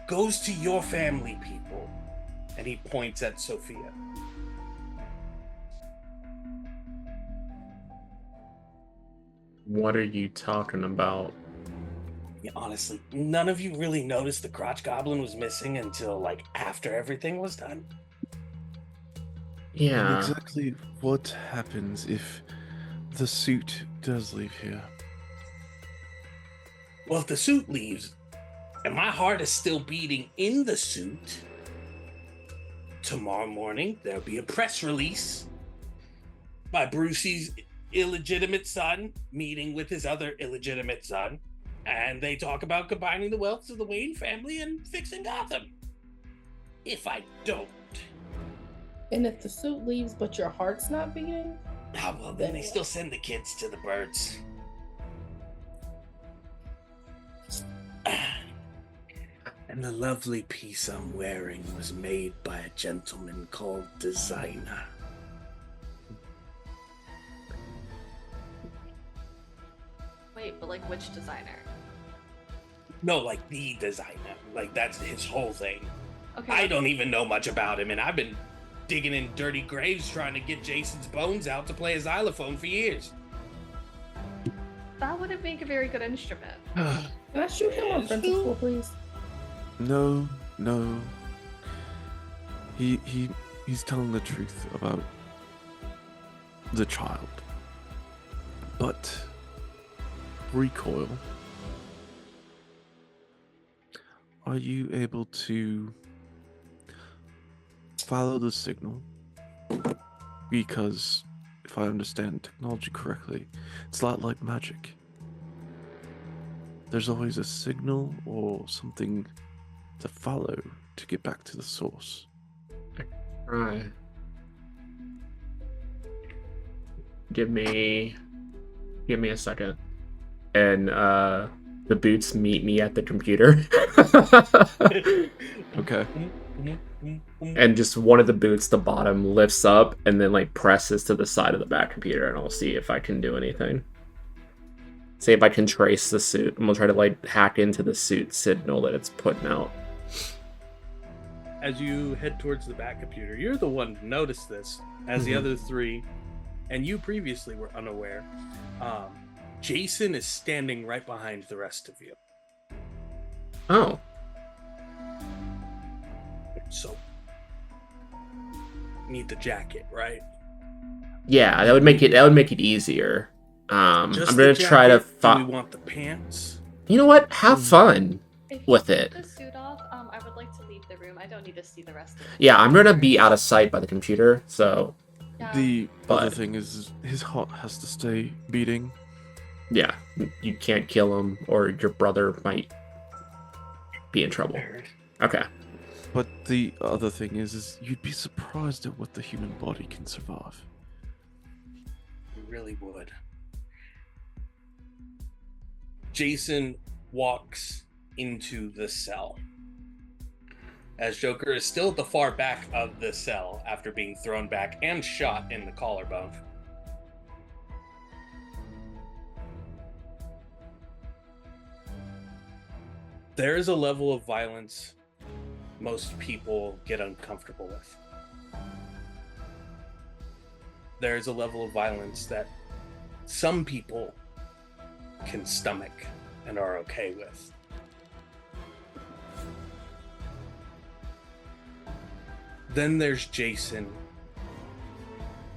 goes to your family, people. And he points at Sophia. What are you talking about? Yeah, honestly, none of you really noticed the crotch goblin was missing until after everything was done. Yeah. Exactly what happens if the suit does leave here? Well, if the suit leaves, and my heart is still beating in the suit, tomorrow morning there'll be a press release by Brucey's illegitimate son meeting with his other illegitimate son, and they talk about combining the wealth of the Wayne family and fixing Gotham. If I don't. And if the suit leaves but your heart's not beating? Well, then they still send the kids to the birds. And the lovely piece I'm wearing was made by a gentleman called Designer. Wait, but like which designer? No, like the designer. Like that's his whole thing. Okay. I don't even know much about him, and I've been digging in dirty graves trying to get Jason's bones out to play a xylophone for years. That wouldn't make a very good instrument. Can I shoot him on principle, please? No. He's telling the truth about the child. But Recoil, are you able to follow the signal? Because if I understand technology correctly, it's a lot like magic. There's always a signal or something to follow to get back to the source. Right. Give me a second. And the boots meet me at the computer. Okay. And just one of the boots, the bottom, lifts up and then like presses to the side of the back computer, and I'll see if I can do anything. See if I can trace the suit. I'm gonna try to like hack into the suit signal that it's putting out. As you head towards the back computer, you're the one to notice this, as the other three, and you previously were unaware. Jason is standing right behind the rest of you. Oh. So, need the jacket, right? Yeah, that would make it easier. I'm Just gonna the try to jacket? Do we want the pants? You know what? Have fun If with you it. take the suit off, I would like to leave the room. I don't need to see the rest of it. Yeah, I'm gonna be out of sight by the computer, so Yeah. The other But- thing is his heart has to stay beating. yeah, you can't kill him, or your brother might be in trouble. Okay. But the other thing is you'd be surprised at what the human body can survive. You really would. Jason walks into the cell. As Joker is still at the far back of the cell after being thrown back and shot in the collarbone. There is a level of violence most people get uncomfortable with. There is a level of violence that some people can stomach and are okay with. Then there's Jason,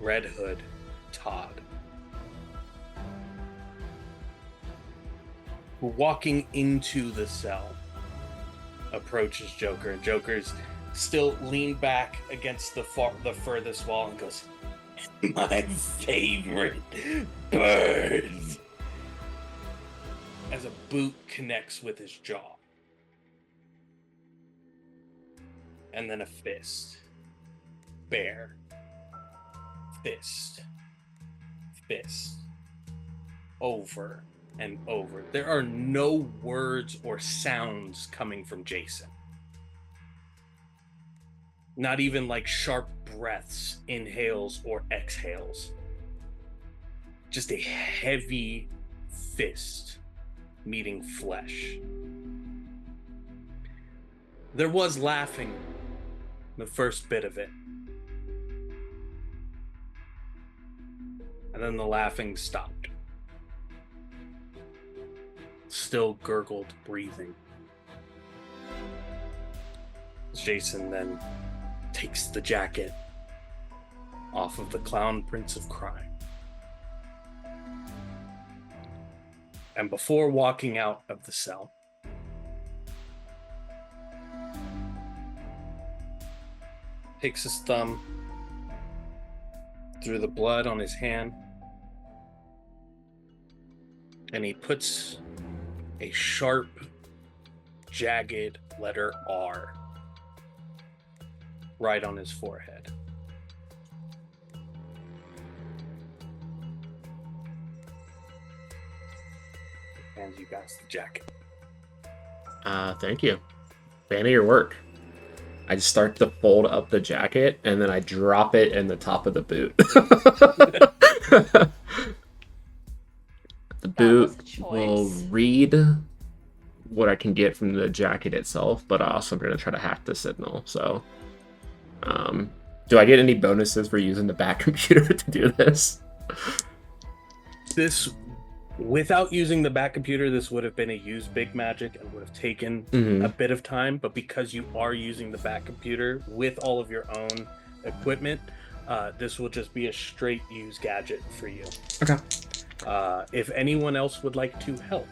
Red Hood, Todd, who walking into the cell approaches Joker, and Joker's still leaned back against the furthest wall and goes, "My favorite bird," as a boot connects with his jaw. And then a fist. Bear. Fist. Fist. Over and over. There are no words or sounds coming from Jason. Not even like sharp breaths, inhales or exhales. Just a heavy fist meeting flesh. There was laughing, the first bit of it. And then the laughing stopped. Still gurgled breathing. Jason then takes the jacket off of the Clown Prince of Crime. And before walking out of the cell, takes his thumb through the blood on his hand, and he puts a sharp, jagged letter R right on his forehead. Hands you guys the jacket. Thank you. Fan of your work. I just start to fold up the jacket, and then I drop it in the top of the boot. The boot will read what I can get from the jacket itself, but I also am going to try to hack the signal. So, do I get any bonuses for using the back computer to do this? This, without using the back computer, this would have been a used big magic and would have taken a bit of time. But because you are using the back computer with all of your own equipment, this will just be a straight use gadget for you. Okay. If anyone else would like to help,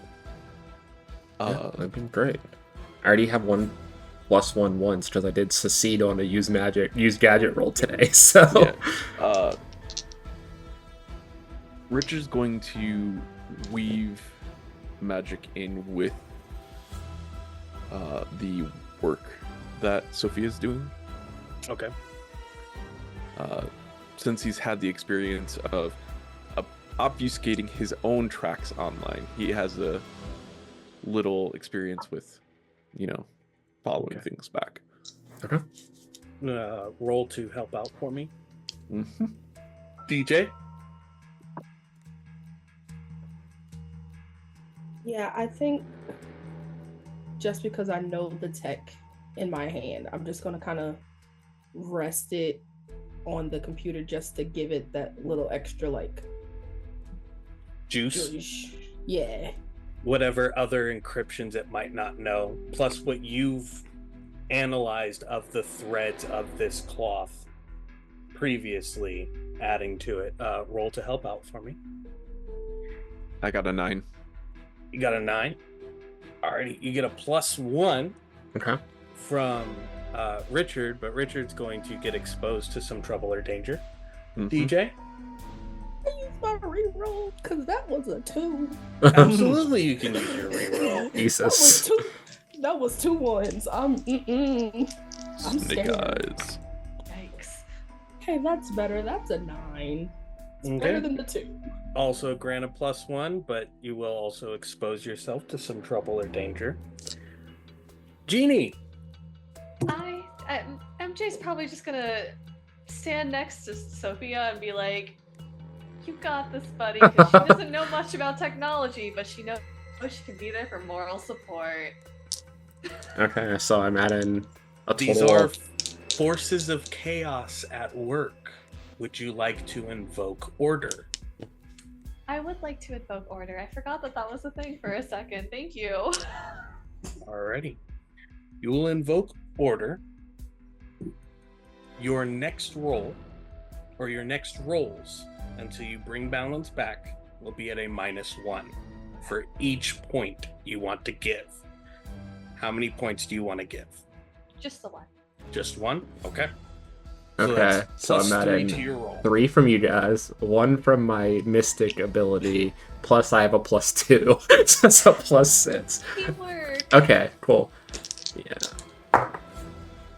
that'd be great. I already have 1+1 once because I did succeed on a use gadget roll today. So yeah. Richard's going to weave magic in with the work that Sophia's doing. Okay. Since he's had the experience of obfuscating his own tracks online, he has a little experience with, following things back. Okay. Roll to help out for me. Mm-hmm. DJ? Yeah, I think just because I know the tech in my hand, I'm just going to kind of rest it on the computer just to give it that little extra, Juice? Yeah. Whatever other encryptions it might not know, plus what you've analyzed of the threads of this cloth previously, adding to it. Roll to help out for me. I got a 9. You got a 9. Alrighty, you get a +1 from Richard, but Richard's going to get exposed to some trouble or danger. DJ? I used my reroll because that was a 2. Absolutely, you can use your reroll. Jesus. That was 2 ones. I'm scared. Guys. Yikes. Hey, that's better. That's a 9. It's better than the 2. Also grant a +1, but you will also expose yourself to some trouble or danger. Genie! MJ's probably just gonna stand next to Sophia and be like, "You got this, buddy," because she doesn't know much about technology, but she knows she can be there for moral support. Okay, so I'm adding a total These are forces of chaos at work. Would you like to invoke order? I would like to invoke order. I forgot that was a thing for a second. Thank you. Alrighty. You will invoke order. Your next roll, or your next rolls, until you bring balance back, will be at a -1 for each point you want to give. How many points do you want to give? Just the one. Just one? Okay. Okay, so I'm +3 to adding your roll. 3 from you guys, 1 from my mystic ability, plus I have a +2, so it's a +6. Teamwork. Okay, cool. Yeah.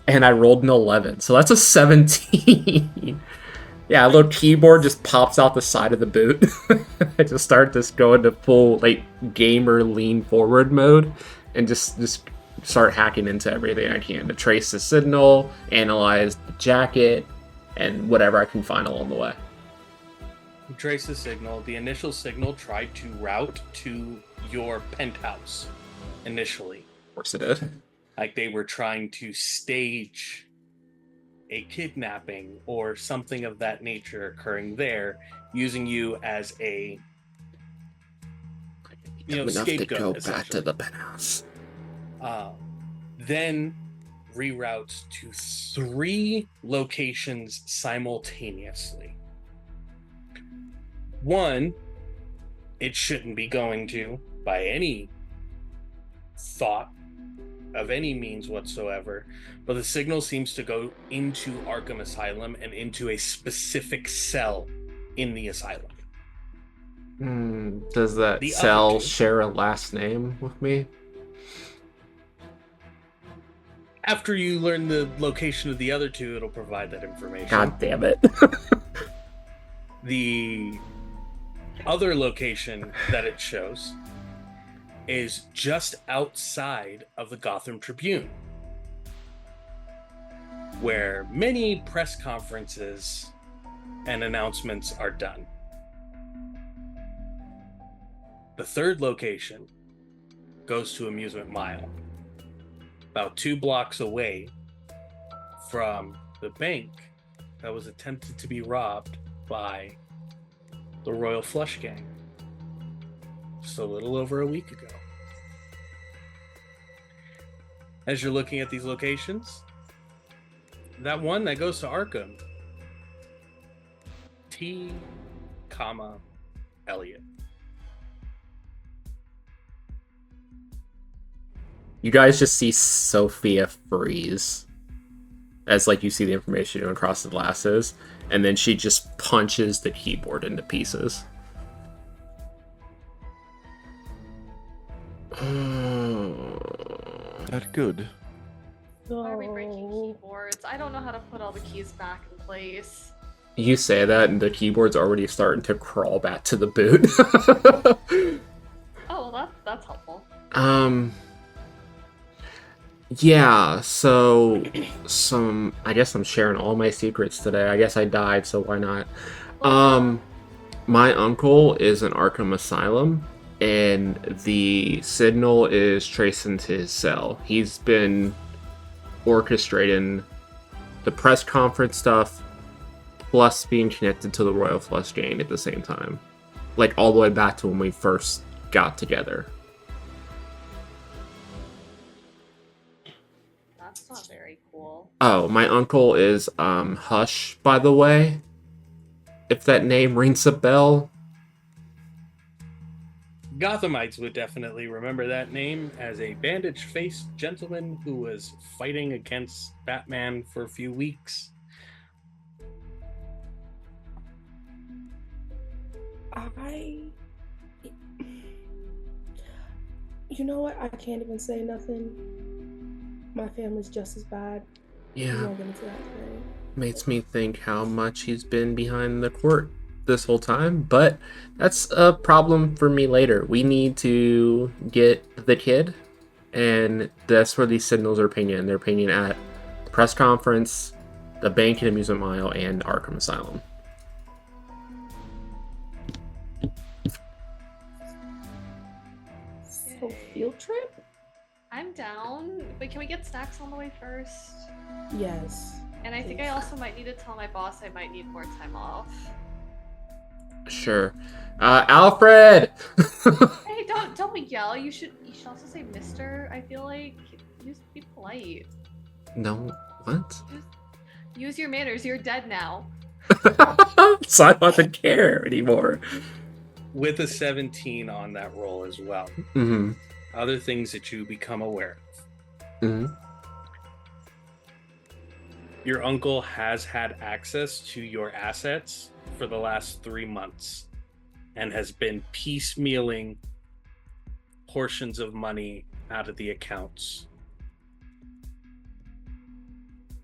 And I rolled an 11, so that's a 17. Yeah, a little keyboard just pops out the side of the boot. I just start this going to full gamer lean forward mode, and just start hacking into everything I can to trace the signal, analyze the jacket, and whatever I can find along the way. You trace the signal. The initial signal tried to route to your penthouse initially. Of course it did. Like they were trying to stage a kidnapping or something of that nature occurring there, using you as a scapegoat. To go back to the penthouse. Then reroutes to 3 locations simultaneously. One, it shouldn't be going to by any thought of any means whatsoever, but the signal seems to go into Arkham Asylum and into a specific cell in the asylum. Does that The cell other two- share a last name with me? After you learn the location of the other 2, it'll provide that information. God damn it. The other location that it shows is just outside of the Gotham Tribune. where many press conferences and announcements are done. The third location goes to Amusement Mile, about 2 blocks away from the bank that was attempted to be robbed by the Royal Flush Gang just a little over a week ago. As you're looking at these locations, that one that goes to Arkham, T, Elliot. You guys just see Sophia freeze as like you see the information across the glasses, and then she just punches the keyboard into pieces. That good. Why are we breaking keyboards? I don't know how to put all the keys back in place. You say that, and the keyboard's already starting to crawl back to the boot. Oh, well, that's helpful. Yeah, so I guess I'm sharing all my secrets today. I guess I died, so why not? My uncle is in Arkham Asylum, and the signal is tracing to his cell. He's been orchestrating the press conference stuff, plus being connected to the Royal Flush Gang at the same time. Like, all the way back to when we first got together. That's not very cool. Oh, my uncle is Hush, by the way. If that name rings a bell. Gothamites would definitely remember that name as a bandage-faced gentleman who was fighting against Batman for a few weeks. You know what? I can't even say nothing. My family's just as bad. We Yeah, won't get into that today. makes me think how much he's been behind the court this whole time, but that's a problem for me later. We need to get the kid, and that's where these signals are pinging. They're pinging at the press conference, the bank and amusement mile, and Arkham Asylum. So, field trip? I'm down, but can we get snacks on the way first? Yes. And I think I also might need to tell my boss I might need more time off. Sure. Alfred! Hey, don't yell. You should also say Mister. I feel like just be polite. No, what? Use your manners. You're dead now. So I don't have to care anymore. With a 17 on that roll as well. Mm-hmm. Other things that you become aware of. Mm-hmm. Your uncle has had access to your assets for the last 3 months and has been piecemealing portions of money out of the accounts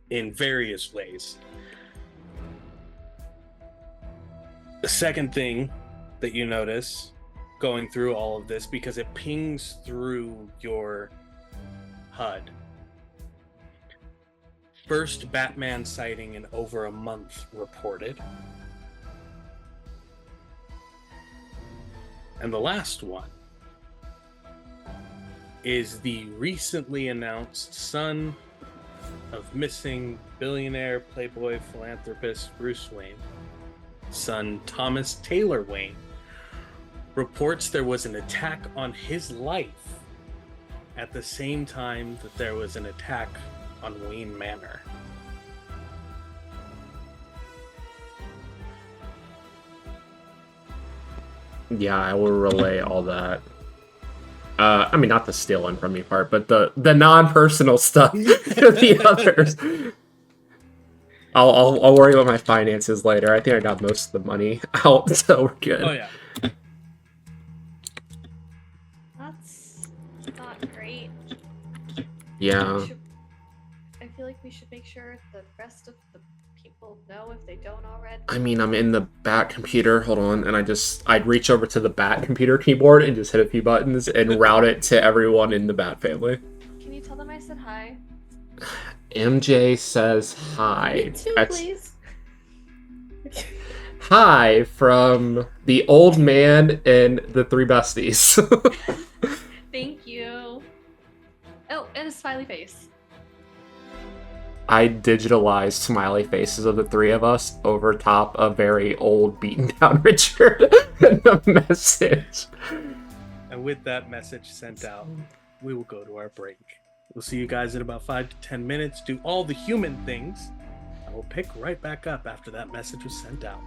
in various ways. The second thing that you notice going through all of this, because it pings through your HUD. First Batman sighting in over a month reported. And the last one is the recently announced son of missing billionaire, playboy, philanthropist Bruce Wayne, son Thomas Taylor Wayne, reports there was an attack on his life at the same time that there was an attack on Wayne Manor. Yeah, I will relay all that. I mean, not the stealing from me part, but the non-personal stuff to the others. I'll worry about my finances later. I think I got most of the money out, so we're good. Oh yeah. That's not great. Yeah. I feel like we should make sure the rest of the people know if they don't already. I mean, I'm in the Bat computer. Hold on, and I'd reach over to the Bat computer keyboard and just hit a few buttons and route it to everyone in the Bat family. Can you tell them I said hi? MJ says hi. Me too, please. Hi from the old man and the three besties. Thank you. Oh, and a smiley face. I digitalized smiley faces of the three of us over top a very old, beaten down Richard in a message. And with that message sent out, we will go to our break. We'll see you guys in about 5 to 10 minutes. Do all the human things. And we'll pick right back up after that message was sent out.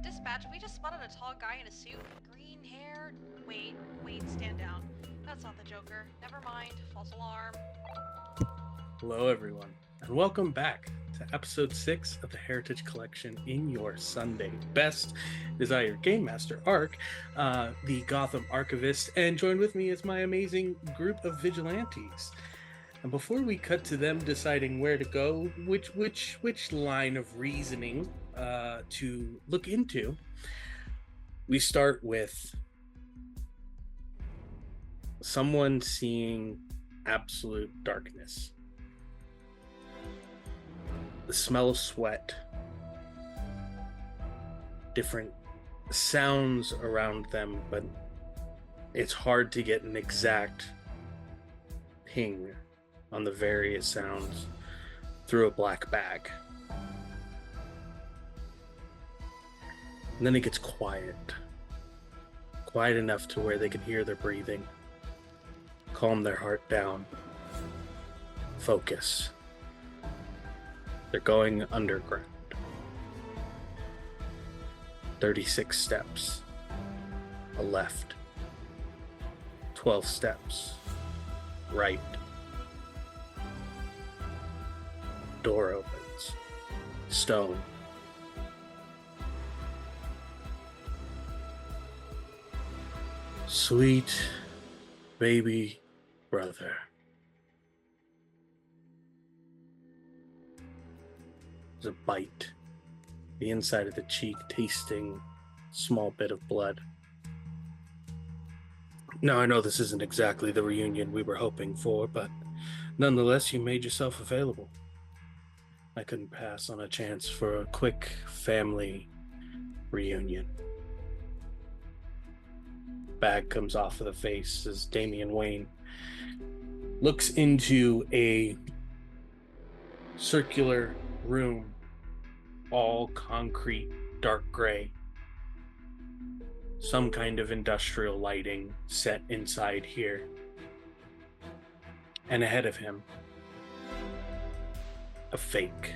Dispatch, we just spotted a tall guy in a suit, green hair. Wait, stand down. That's not the Joker. Never mind. False alarm. Hello, everyone, and welcome back to episode 6 of the Heritage Collection in your Sunday best. It is I, your Game Master, Arc, the Gotham Archivist, and joined with me is my amazing group of vigilantes. And before we cut to them deciding where to go, which line of reasoning to look into, we start with someone seeing absolute darkness. The smell of sweat, different sounds around them, but it's hard to get an exact ping on the various sounds through a black bag. And then it gets quiet enough to where they can hear their breathing, calm their heart down, focus. They're going underground. 36 steps. A left. 12 steps. Right. Door opens. Stone. Sweet baby brother. A bite, the inside of the cheek tasting a small bit of blood. Now I know this isn't exactly the reunion we were hoping for, but nonetheless you made yourself available. I couldn't pass on a chance for a quick family reunion. Bag comes off of the face as Damian Wayne looks into a circular room, all concrete, dark gray. Some kind of industrial lighting set inside here. And ahead of him, a fake.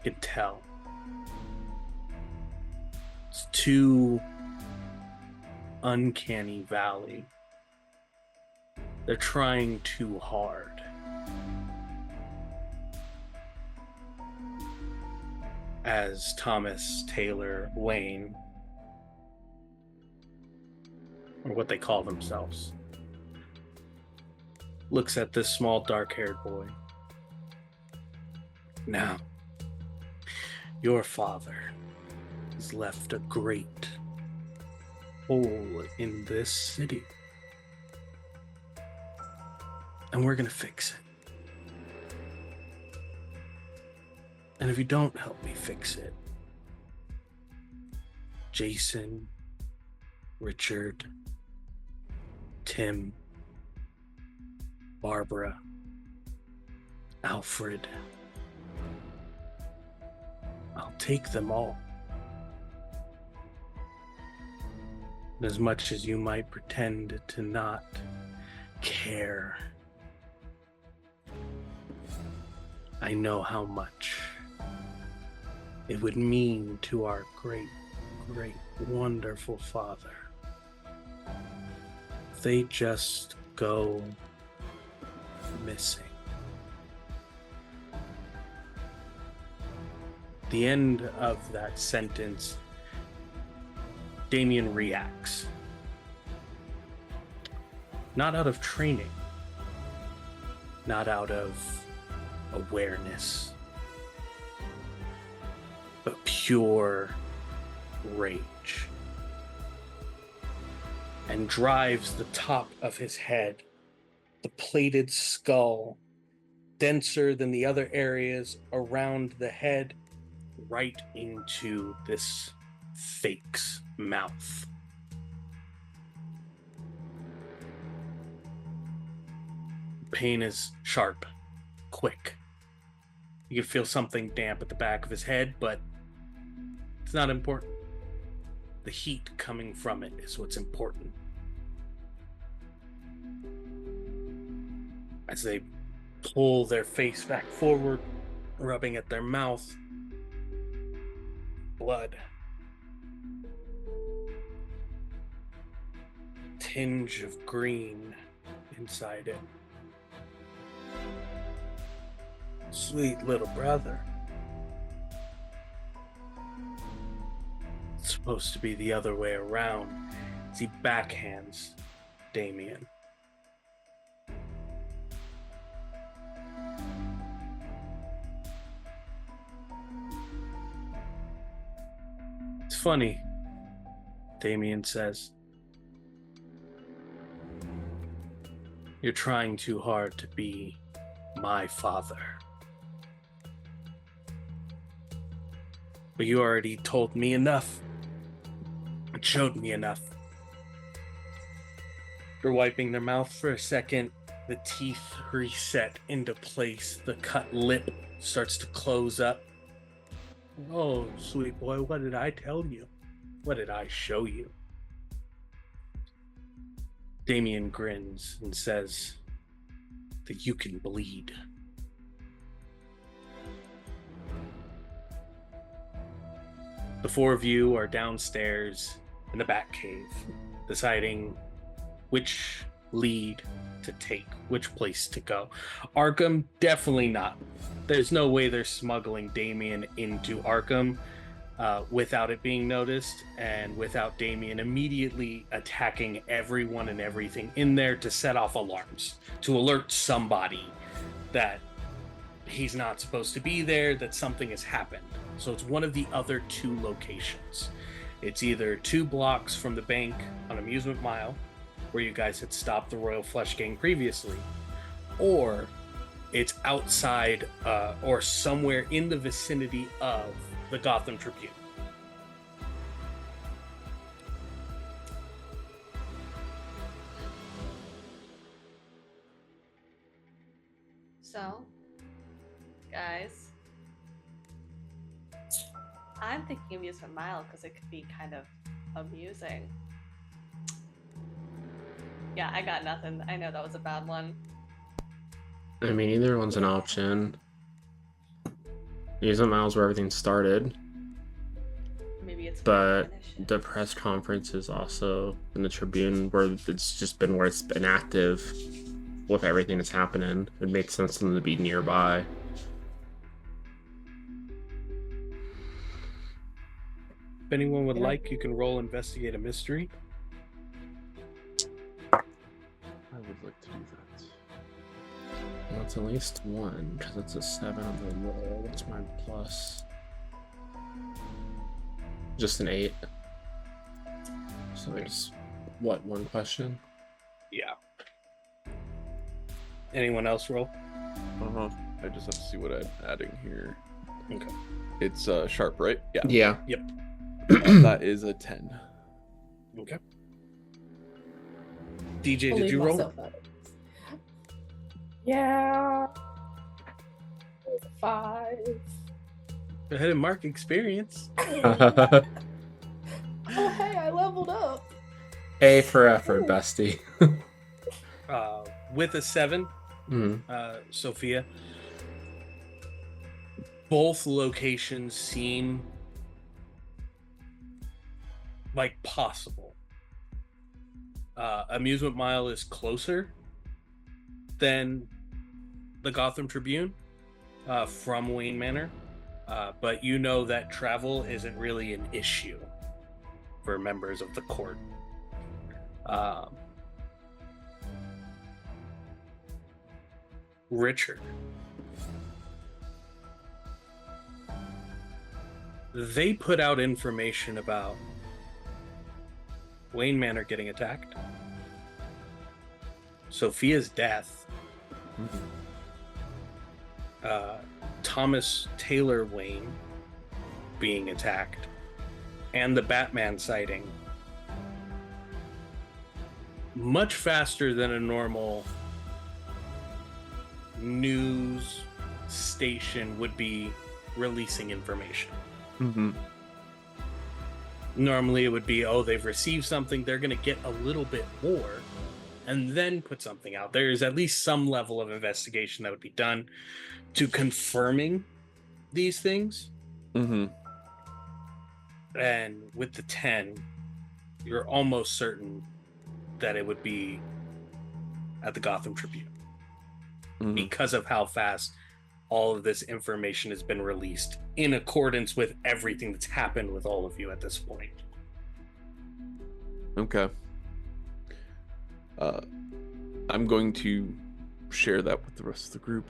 You can tell. It's too uncanny valley. They're trying too hard. As Thomas Taylor Wayne, or what they call themselves, looks at this small dark-haired boy. Now, your father has left a great hole in this city, and we're gonna fix it. And if you don't help me fix it, Jason, Richard, Tim, Barbara, Alfred, I'll take them all. And as much as you might pretend to not care, I know how much it would mean to our great, wonderful father if they just go missing. The end of that sentence, Damian reacts. Not out of training, not out of awareness, but pure rage. and drives the top of his head, the plated skull, denser than the other areas around the head, right into this fake's mouth. Pain is sharp, quick. You can feel something damp at the back of his head, but it's not important. The heat coming from it is what's important. As they pull their face back forward, rubbing at their mouth, blood. Tinge of green inside it. Sweet little brother. It's supposed to be the other way around as he backhands Damien. It's funny, Damien says. You're trying too hard to be my father. But you already told me enough. It showed me enough. They're wiping their mouth for a second. The teeth reset into place. The cut lip starts to close up. Oh, sweet boy, what did I tell you? What did I show you? Damien grins and says that you can bleed. The four of you are downstairs in the Batcave, deciding which lead to take, which place to go. Arkham, definitely not. There's no way they're smuggling Damien into Arkham without it being noticed, and without Damien immediately attacking everyone and everything in there to set off alarms, to alert somebody that he's not supposed to be there, that something has happened. So it's one of the other two locations. It's either 2 blocks from the bank on Amusement Mile, where you guys had stopped the Royal Flush Gang previously, or it's outside or somewhere in the vicinity of the Gotham Tribune. So, guys, I'm thinking Amusement Mile because it could be kind of amusing. Yeah, I got nothing. I know that was a bad one. I mean, either one's an option. Amusement Mile's where everything started, Maybe it's but the press conference is also in the Tribune, where it's just been where it's been active with everything that's happening. It makes sense for them to be nearby. If anyone would like, you can roll Investigate a Mystery. I would like to do that. Well, it's at least 1, because it's a 7 on the roll. What's my plus? Just an 8. So there's, what, 1 question? Yeah. Anyone else roll? I just have to see what I'm adding here. Okay. It's sharp, right? Yeah. Yeah. Yep. That is a 10. Okay. DJ, I'll did leave you roll? myself out of this. Yeah. 5. Go ahead and mark experience. Oh, hey, I leveled up. A for effort, bestie. With a 7, Mm. Sophia, both locations seem like possible. Amusement Mile is closer than the Gotham Tribune from Wayne Manor, but you know that travel isn't really an issue for members of the court. Richard, they put out information about Wayne Manor getting attacked, Sophia's death, Mhm. Thomas Taylor Wayne being attacked, and the Batman sighting, much faster than a normal news station would be releasing information. Mm-hmm. Normally it would be, oh, they've received something, they're going to get a little bit more and then put something out. There is at least some level of investigation that would be done to confirming these things. Mm-hmm. And with the 10, you're almost certain that it would be at the Gotham Tribune, Mm-hmm. because of how fast all of this information has been released in accordance with everything that's happened with all of you at this point. Okay. I'm going to share that with the rest of the group.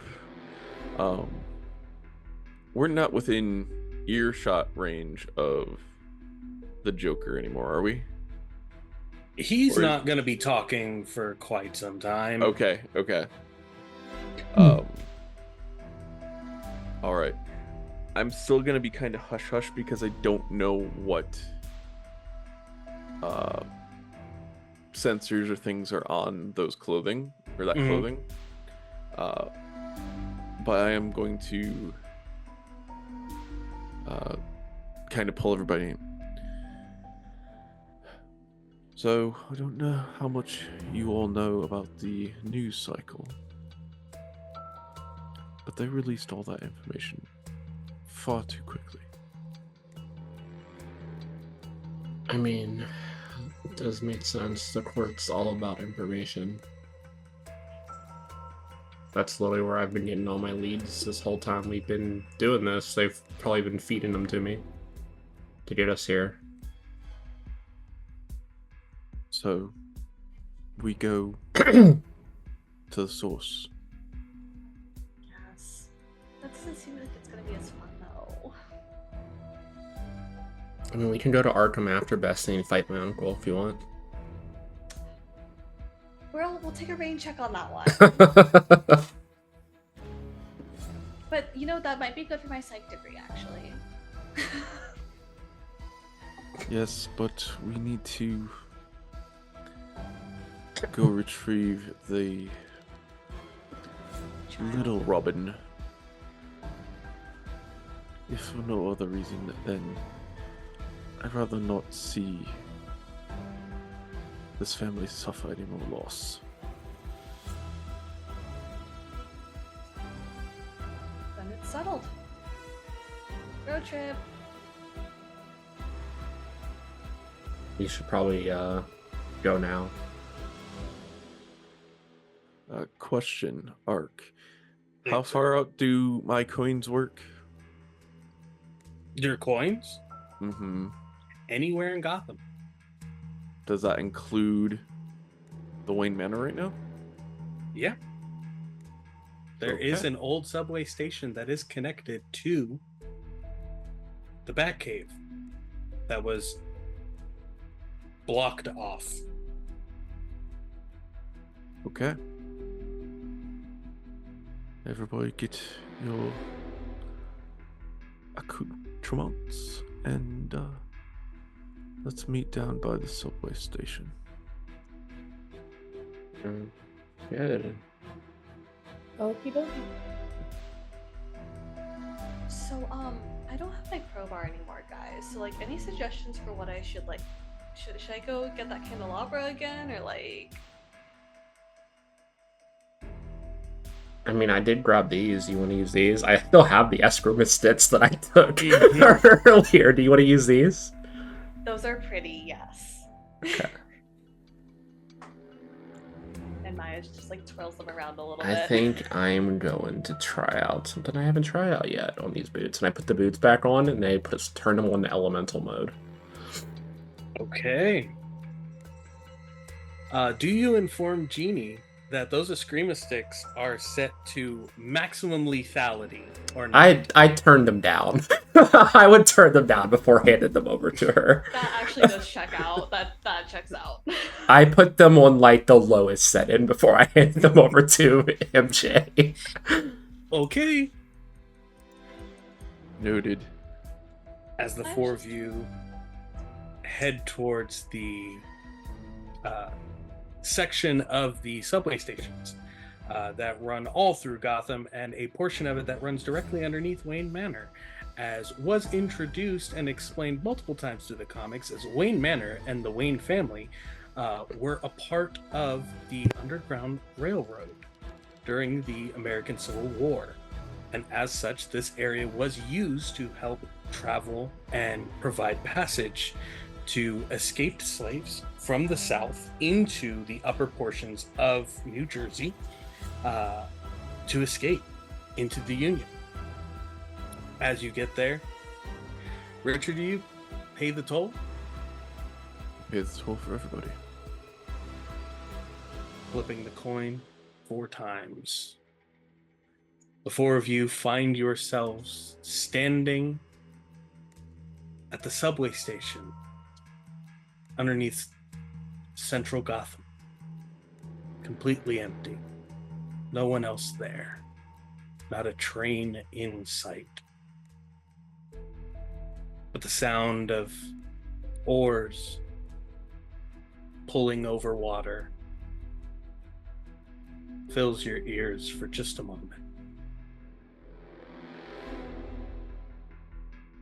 We're not within earshot range of the Joker anymore, are we? He's Or is- not going to be talking for quite some time. Okay. All right. I'm still gonna be kind of hush hush because I don't know what sensors or things are on those clothing or that Mhm. clothing. But I am going to kind of pull everybody in. So I don't know how much you all know about the news cycle, but they released all that information far too quickly. I mean, it does make sense. The court's all about information. That's literally where I've been getting all my leads this whole time we've been doing this. They've probably been feeding them to me to get us here. So we go to the source. Yes. That doesn't seem like it's gonna be as fun though. I mean, we can go to Arkham after besting and fight my uncle if you want. We'll take a rain check on that one. But you know, that might be good for my psych degree actually. Yes, but we need to go retrieve the little Robin. If for no other reason, then I'd rather not see this family suffer any more loss. Then it's settled. Road trip. You should probably go now. Question, Ark. How far out do my coins work? Your coins? Mm-hmm. Anywhere in Gotham. Does that include the Wayne Manor right now? Yeah. There is Okay. an old subway station that is connected to the Batcave that was blocked off. Okay. Everybody get your accoutrements and let's meet down by the subway station. Good. Okie dokie. So I don't have my crowbar anymore, guys. So like, any suggestions for what I should like? Should I go get that candelabra again, or like? I mean, I did grab these. You want to use these? I still have the escrow stits that I took Mhm. earlier. Do you want to use these? Those are pretty, yes. Okay. And Maya just like twirls them around a little I bit. think I'm going to try out something I haven't tried out yet on these boots. And I put the boots back on, and they turn them on to elemental mode. Okay. Do you inform Genie that those Eskrima sticks are set to maximum lethality or not? I turned them down. I would turn them down before handing them over to her. That actually does check out. That checks out. I put them on like the lowest setting before I hand them over to MJ. Okay. Noted. As the four of you head towards the section of the subway stations that run all through Gotham, and a portion of it that runs directly underneath Wayne Manor, as was introduced and explained multiple times through the comics, as Wayne Manor and the Wayne family were a part of the Underground Railroad during the American Civil War. And as such, this area was used to help travel and provide passage to escaped slaves from the South into the upper portions of New Jersey to escape into the Union. As you get there, Richard, do you pay the toll? Pay the toll for everybody. Flipping the coin 4 times. The four of you find yourselves standing at the subway station underneath central Gotham. Completely empty. No one else there. Not a train in sight. But the sound of oars pulling over water fills your ears for just a moment.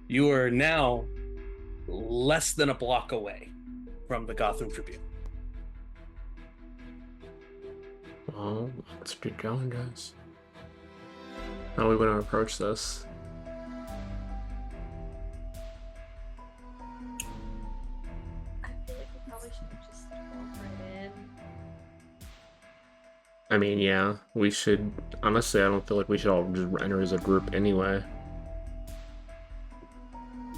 You are now less than a block away from the Gotham Tribune. Well, let's get going, guys. How are we going to approach this? I feel like we probably should just walk right in. I mean, yeah, we should. Honestly, I don't feel like we should all just enter as a group anyway.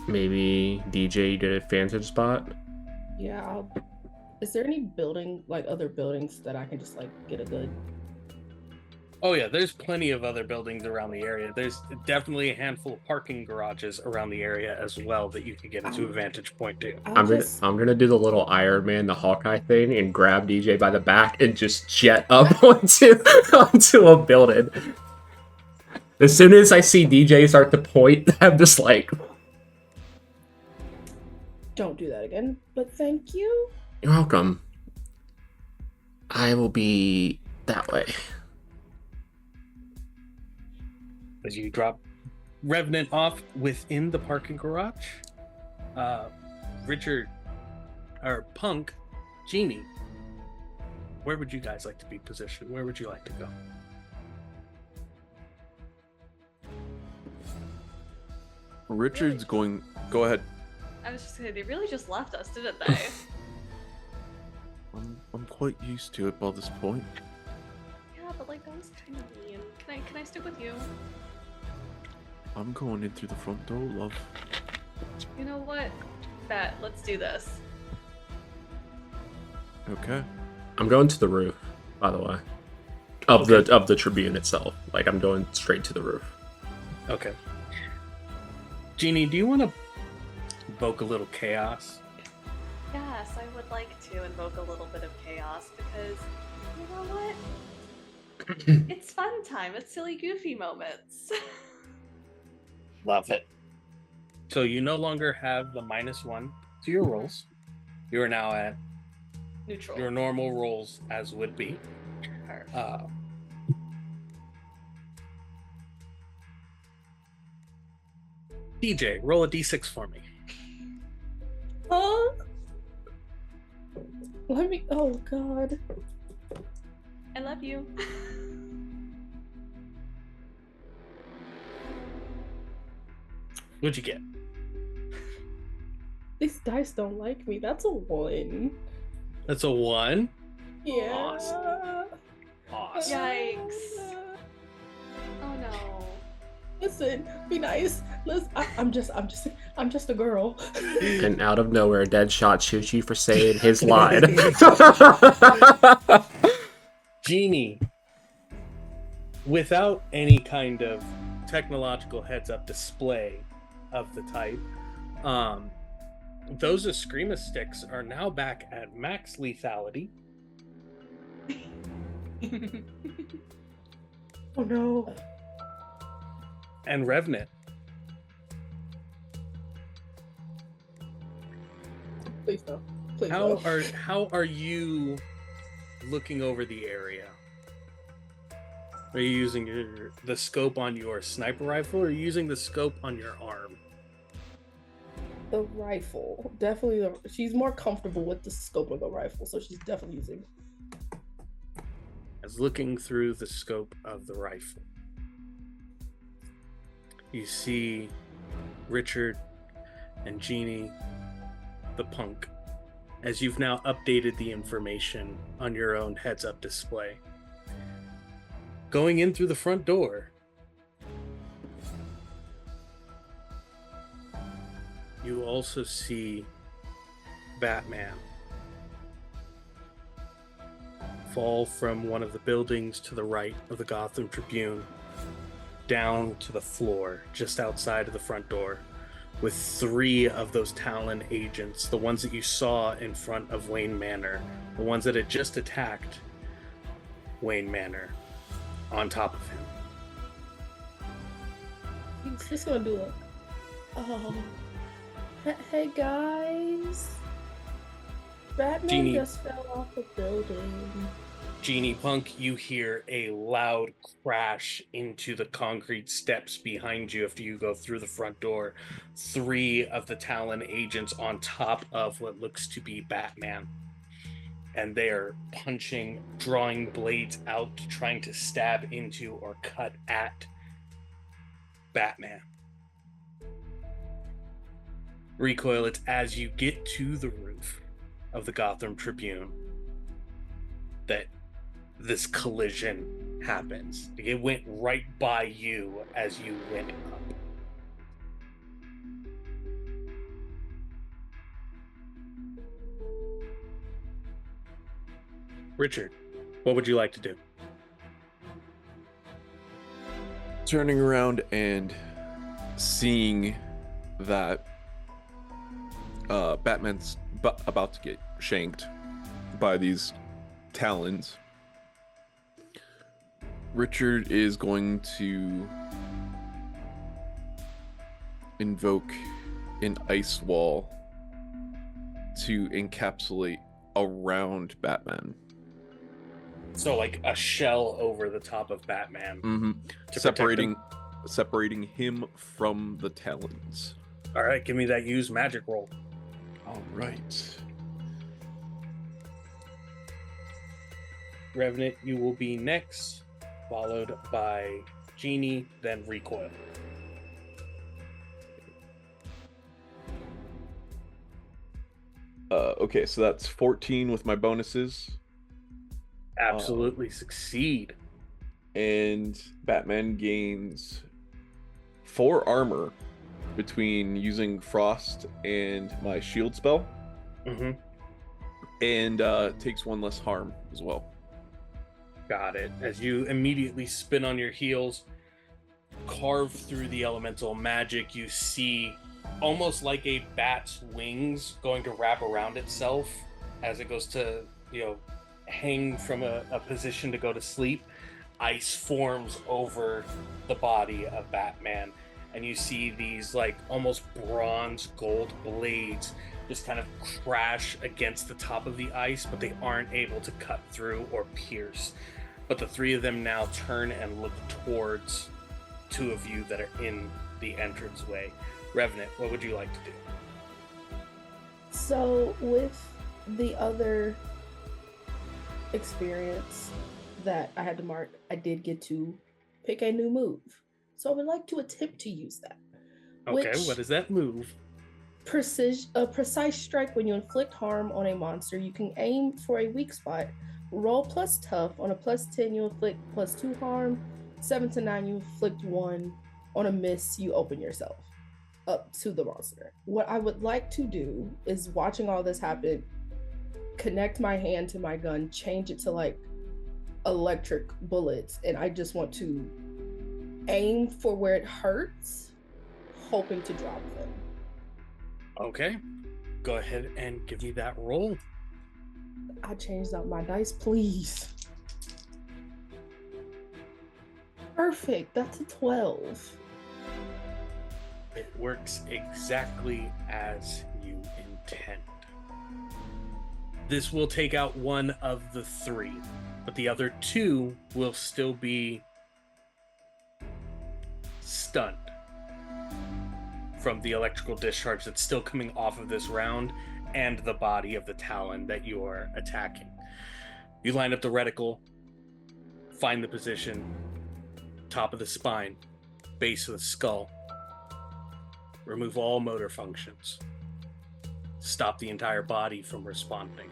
Maybe DJ did a vantage spot. Yeah. Is there any building, like other buildings that I can just like get a good? Oh yeah, there's plenty of other buildings around the area. There's definitely a handful of parking garages around the area as well that you can get into a vantage point to. I'm gonna do the little Iron Man, the Hawkeye thing, and grab DJ by the back and just jet up onto a building. As soon as I see DJ start to point, I'm just like, Don't do that again, but thank you. "You're welcome. I will be that way." As you drop Revenant off within the parking garage, Richard, or Punk, Genie, where would you guys like to be positioned? Where would you like to go? Richard's going. Go ahead. I was just saying, they really just left us, didn't they? I'm quite used to it by this point. Yeah, but like that was kind of mean. Can I stick with you? I'm going in through the front door, love. You know what? Let's do this. Okay. I'm going to the roof, by the way, of the Tribune itself. Like, I'm going straight to the roof. Okay. Genie, do you want to invoke a little chaos? Yes, I would like to invoke a little bit of chaos because you know what? It's fun time. It's silly, goofy moments. Love it. So you no longer have the -1 to your rolls. You are now at Neutral. your normal rolls as would be. Perfect. DJ, roll a d6 for me. Let me. Oh God. I love you. What'd you get? These dice don't like me. That's a 1. That's a 1. Yeah. Awesome. Yikes. Oh no. Listen, be nice. Listen, I'm just a girl. And out of nowhere, Deadshot shoots you for saying his line. Genie, without any kind of technological heads-up display of the type, Those Eskrima sticks are now back at max lethality. Oh no. And Revenant. Please no. Please no. How are you looking over the area? Are you using the scope on your sniper rifle, or are you using the scope on your arm? The rifle. Definitely she's more comfortable with the scope of the rifle, so she's definitely using. As looking through the scope of the rifle, you see Richard and Genie, the punk, as you've now updated the information on your own heads-up display. Going in through the front door, you also see Batman fall from one of the buildings to the right of the Gotham Tribune down to the floor just outside of the front door, with 3 of those Talon agents, the ones that you saw in front of Wayne Manor, the ones that had just attacked Wayne Manor, on top of him. He's just gonna do it. Hey guys. Batman Genie. just fell off a building. Genie Punk, you hear a loud crash into the concrete steps behind you after you go through the front door. 3 of the Talon agents on top of what looks to be Batman. And they are punching, drawing blades out, trying to stab into or cut at Batman. Recoil, it's as you get to the roof of the Gotham Tribune that this collision happens. It went right by you as you went up. Richard, what would you like to do? Turning around and seeing that Batman's about to get shanked by these Talons, Richard is going to invoke an ice wall to encapsulate around Batman. So like a shell over the top of Batman. Mm-hmm. To protect him? Separating him from the Talons. All right, give me that use magic roll. All right. Revenant, you will be next, followed by Genie, then Recoil. Okay, so that's 14 with my bonuses. Absolutely succeed. And Batman gains 4 armor between using Frost and my shield spell. Mm-hmm. And takes 1 less harm as well. Got it. As you immediately spin on your heels, carve through the elemental magic, you see almost like a bat's wings going to wrap around itself as it goes to, hang from a position to go to sleep. Ice forms over the body of Batman, and you see these like almost bronze gold blades just kind of crash against the top of the ice, but they aren't able to cut through or pierce. But the 3 of them now turn and look towards 2 of you that are in the entranceway. Revenant, what would you like to do? So with the other experience that I had to mark, I did get to pick a new move. So I would like to attempt to use that. Okay, what is that move? A precise strike. When you inflict harm on a monster, you can aim for a weak spot. Roll plus tough. On a plus 10, you inflict plus 2 harm. 7 to 9, you inflict 1. On a miss, you open yourself up to the monster. What I would like to do is, watching all this happen, connect my hand to my gun, change it to like electric bullets, and I just want to aim for where it hurts, hoping to drop them. Okay. Go ahead and give me that roll. I changed out my dice, please. Perfect. That's a 12. It works exactly as you intend. This will take out one of the 3, but the other 2 will still be stunned from the electrical discharge that's still coming off of this round and the body of the Talon that you are attacking. You line up the reticle, find the position, top of the spine, base of the skull, remove all motor functions, stop the entire body from responding.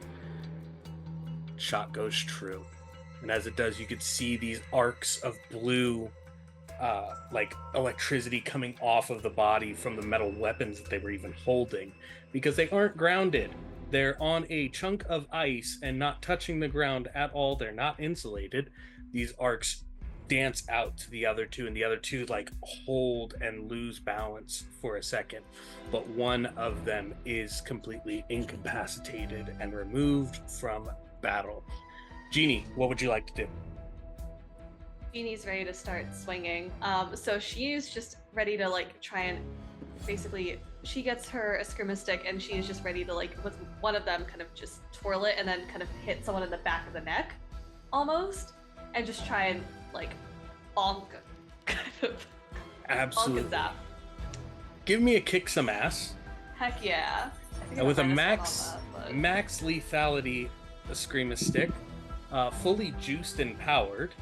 Shot goes true. And as it does, you could see these arcs of blue like electricity coming off of the body from the metal weapons that they were even holding, because they aren't grounded. They're on a chunk of ice and not touching the ground at all. They're not insulated. These arcs dance out to the other 2, and the other 2 like hold and lose balance for a second, but one of them is completely incapacitated and removed from battle. Genie, what would you like to do? Genie's ready to start swinging. So she's just ready to like try and basically she gets her eskrima stick and she is just ready to like with one of them kind of just twirl it and then kind of hit someone in the back of the neck almost and just try and like bonk kind of Absolutely. bonk and zap. Give me a kick some ass. Heck yeah. I think And with a I'm max lethality eskrima stick, fully juiced and powered,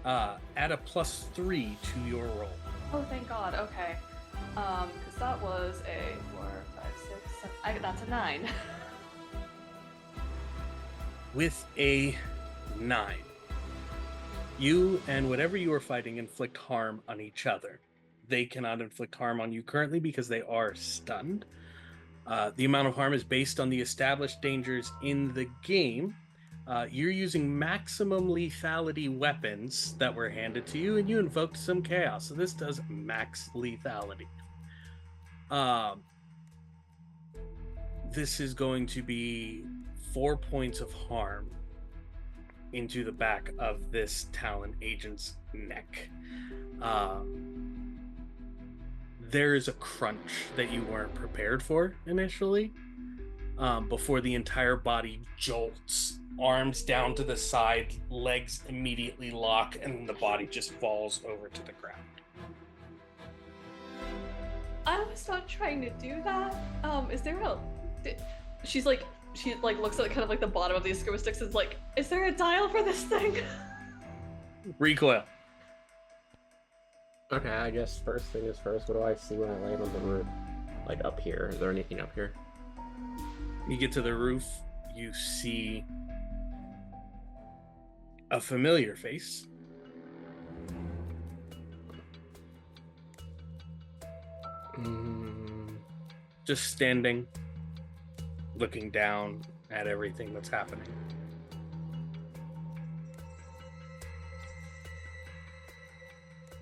add a +3 to your roll. Oh, thank God. Okay. Because that was a 4, 5, 6, 7. That's a 9. With a 9, you and whatever you are fighting inflict harm on each other. They cannot inflict harm on you currently because they are stunned. The amount of harm is based on the established dangers in the game. You're using maximum lethality weapons that were handed to you, and you invoked some chaos. So this does max lethality. This is going to be 4 points of harm into the back of this Talon agent's neck. There is a crunch that you weren't prepared for initially, before the entire body jolts, arms down to the side, legs immediately lock, and the body just falls over to the ground. I was not trying to do that. Is there a... She looks at kind of like the bottom of the eskrima sticks and is like, is there a dial for this thing? Recoil. Okay, I guess first thing is first. What do I see when I land on the roof? Like up here. Is there anything up here? You get to the roof, you see a familiar face. Just standing, looking down at everything that's happening.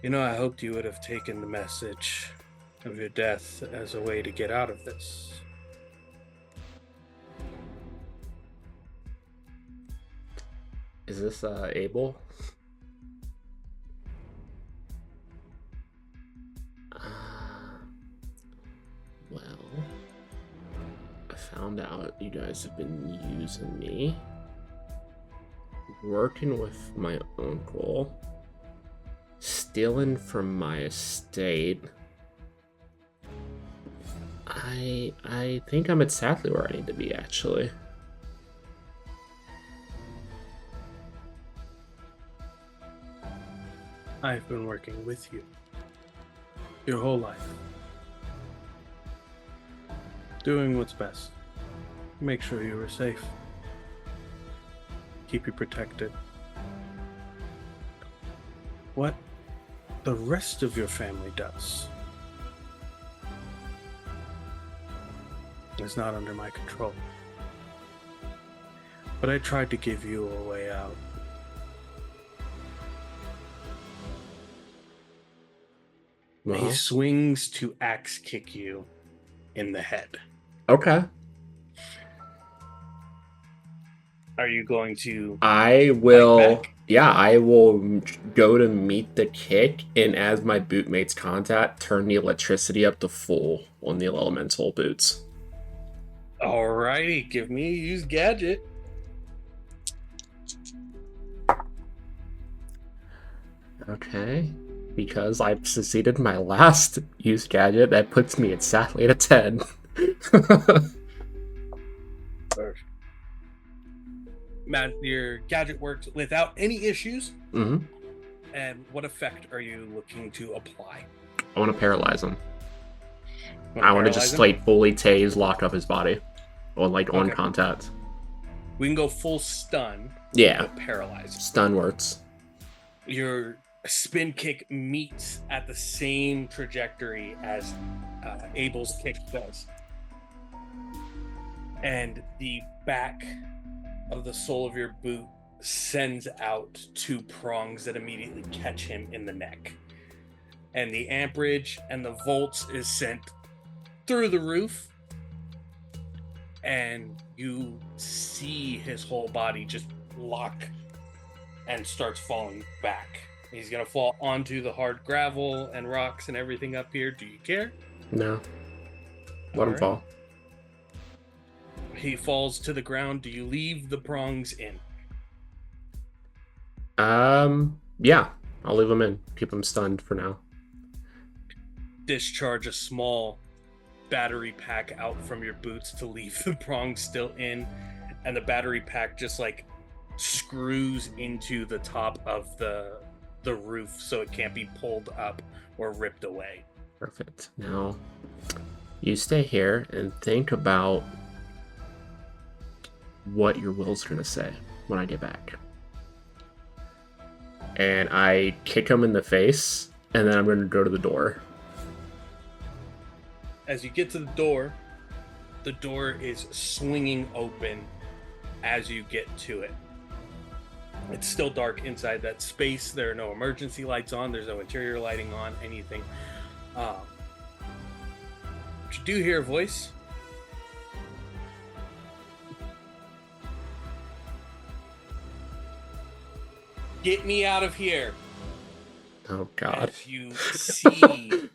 You know, I hoped you would have taken the message of your death as a way to get out of this. Is this Abel? Well, I found out you guys have been using me, working with my uncle, stealing from my estate. I think I'm exactly where I need to be, actually. I've been working with you your whole life, doing what's best. Make sure you are safe. Keep you protected. What the rest of your family does is not under my control. But I tried to give you a way out. Well, He swings to axe kick you in the head. okay. Are you going to? I will. back? Yeah, I will go to meet the kick, and as my boot mates contact, turn the electricity up to full on the elemental boots. Alrighty, give me a use gadget. Okay. Because I've succeeded my last use gadget, that puts me exactly at a 10. Matt, your gadget works without any issues. Mm-hmm. And what effect are you looking to apply? I want to paralyze him. I want to just like fully tase, lock up his body, or like on contact. We can go full stun. Yeah, or paralyze. Stun works. Your spin kick meets at the same trajectory as Abel's kick does, and the back of the sole of your boot sends out 2 prongs that immediately catch him in the neck, and the amperage and the volts is sent through the roof, and you see his whole body just lock and starts falling back. He's gonna fall onto the hard gravel and rocks and everything up here. Do you care? No. Let him fall. He falls to the ground. Do you leave the prongs in? Yeah. I'll leave him in. Keep him stunned for now. Discharge a small battery pack out from your boots to leave the prongs still in, and the battery pack just like screws into the top of the roof so it can't be pulled up or ripped away. Perfect. Now, you stay here and think about what your will's gonna say when I get back. And I kick him in the face, and then I'm gonna go to the door. As you get to the door is swinging open as you get to it. It's still dark inside that space. There are no emergency lights on. There's no interior lighting on, anything. But you do hear a voice. Get me out of here. Oh, God. As you see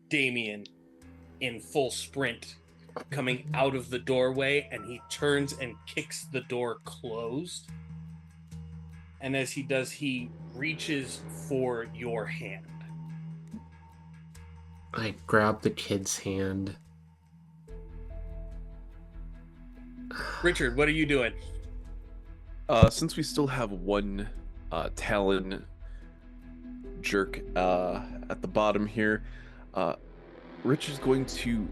Damien in full sprint coming out of the doorway, and he turns and kicks the door closed. And as he does, he reaches for your hand. I grab the kid's hand. Richard, what are you doing? Since we still have one Talon jerk at the bottom here, Rich is going to,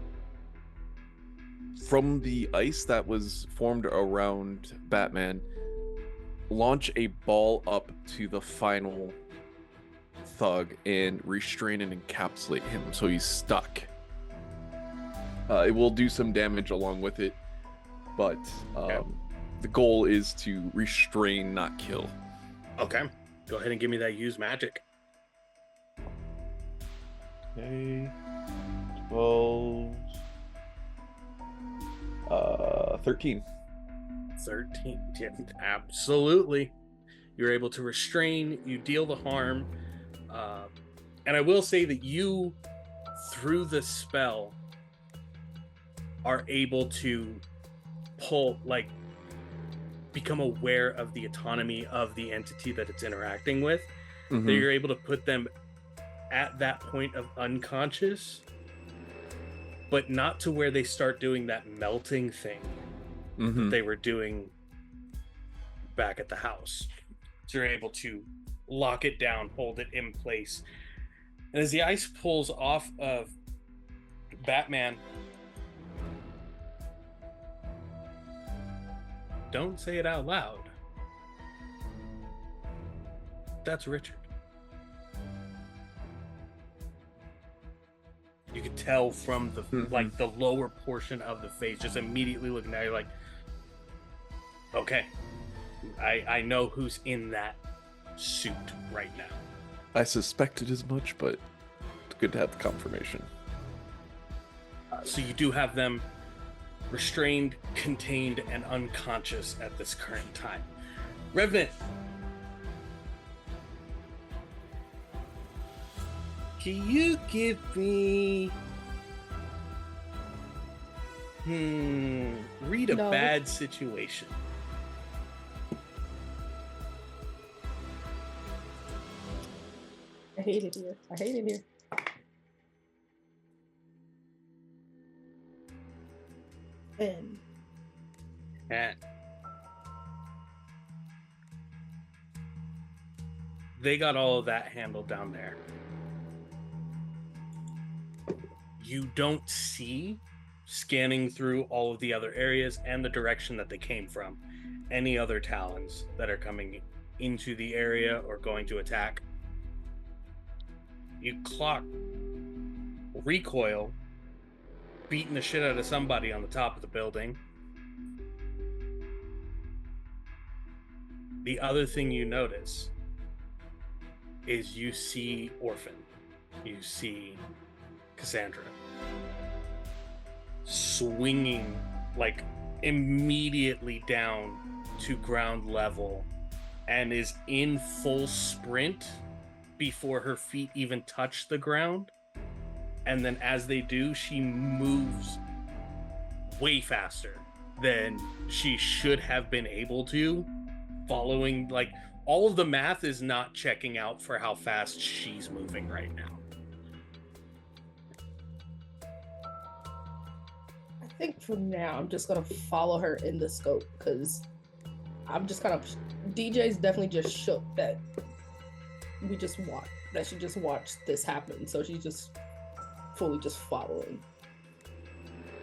from the ice that was formed around Batman, launch a ball up to the final thug and restrain and encapsulate him so he's stuck. It will do some damage along with it, but the goal is to restrain, not kill. Okay. Go ahead and give me that use magic. Okay. 12. 13. 13. Yeah, absolutely. You're able to restrain, you deal the harm. And I will say that you, through the spell, are able to become aware of the autonomy of the entity that it's interacting with. Mm-hmm. That you're able to put them at that point of unconscious, but not to where they start doing that melting thing that they were doing back at the house. So you're able to lock it down, hold it in place. And as the ice pulls off of Batman, don't say it out loud. That's Richard. You could tell from the the lower portion of the face, just immediately looking at you like, okay, I know who's in that suit right now. I suspected as much, but it's good to have the confirmation. So you do have them restrained, contained, and unconscious at this current time. Revenant, can you give me read a No. bad situation? I hate it here. I hate it here. And And they got all of that handled down there. You don't see, scanning through all of the other areas and the direction that they came from, any other talons that are coming into the area or going to attack. You clock Recoil beating the shit out of somebody on the top of the building. The other thing you notice is you see Orphan. You see Cassandra swinging like immediately down to ground level and is in full sprint before her feet even touch the ground. And then as they do, she moves way faster than she should have been able to, following, like, all of the math is not checking out for how fast she's moving right now. I think for now, I'm just gonna follow her in the scope because I'm just kind of. DJ's definitely just shook that we just watched, that she just watched this happen. So she's just fully just following.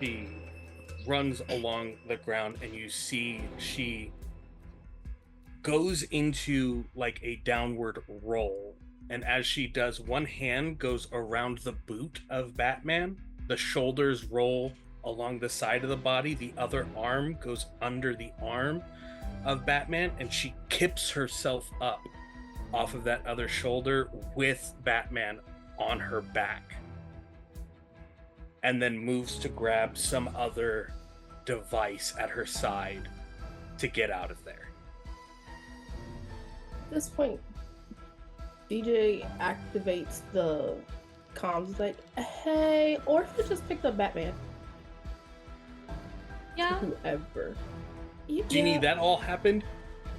She runs along the ground and you see she goes into like a downward roll. And as she does, one hand goes around the boot of Batman. The shoulders roll along the side of the body. The other arm goes under the arm of Batman, and she kips herself up off of that other shoulder with Batman on her back. And then moves to grab some other device at her side to get out of there. At this point, DJ activates the comms like, hey, Orphan just picked up Batman. Yeah. Whoever. Genie, Yeah. that all happened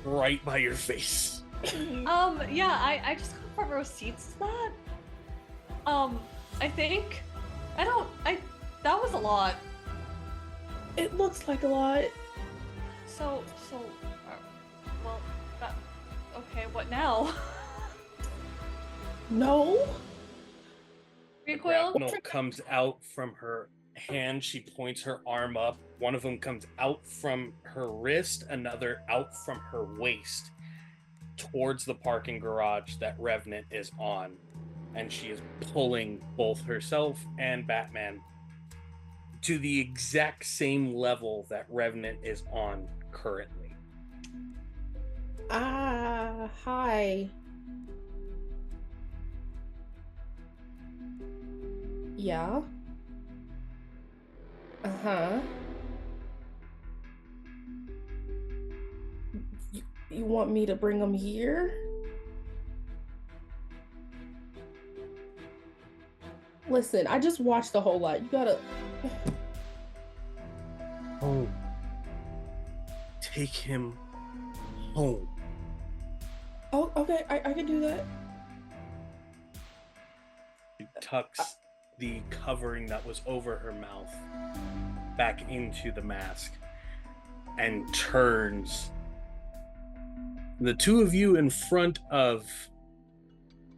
right by your face. Yeah, I just got front row seats to that. I think that was a lot. It looks like a lot. Well, okay, what now? No. Recoil? Shrapnel comes out from her hand. She points her arm up. One of them comes out from her wrist, another out from her waist towards the parking garage that Revenant is on. And she is pulling both herself and Batman to the exact same level that Revenant is on currently. Hi. Yeah. Uh-huh. You want me to bring them here? Listen, I just watched the whole lot. You gotta... Home. Take him home. Oh, okay, I can do that. She tucks the covering that was over her mouth back into the mask and turns. The two of you in front of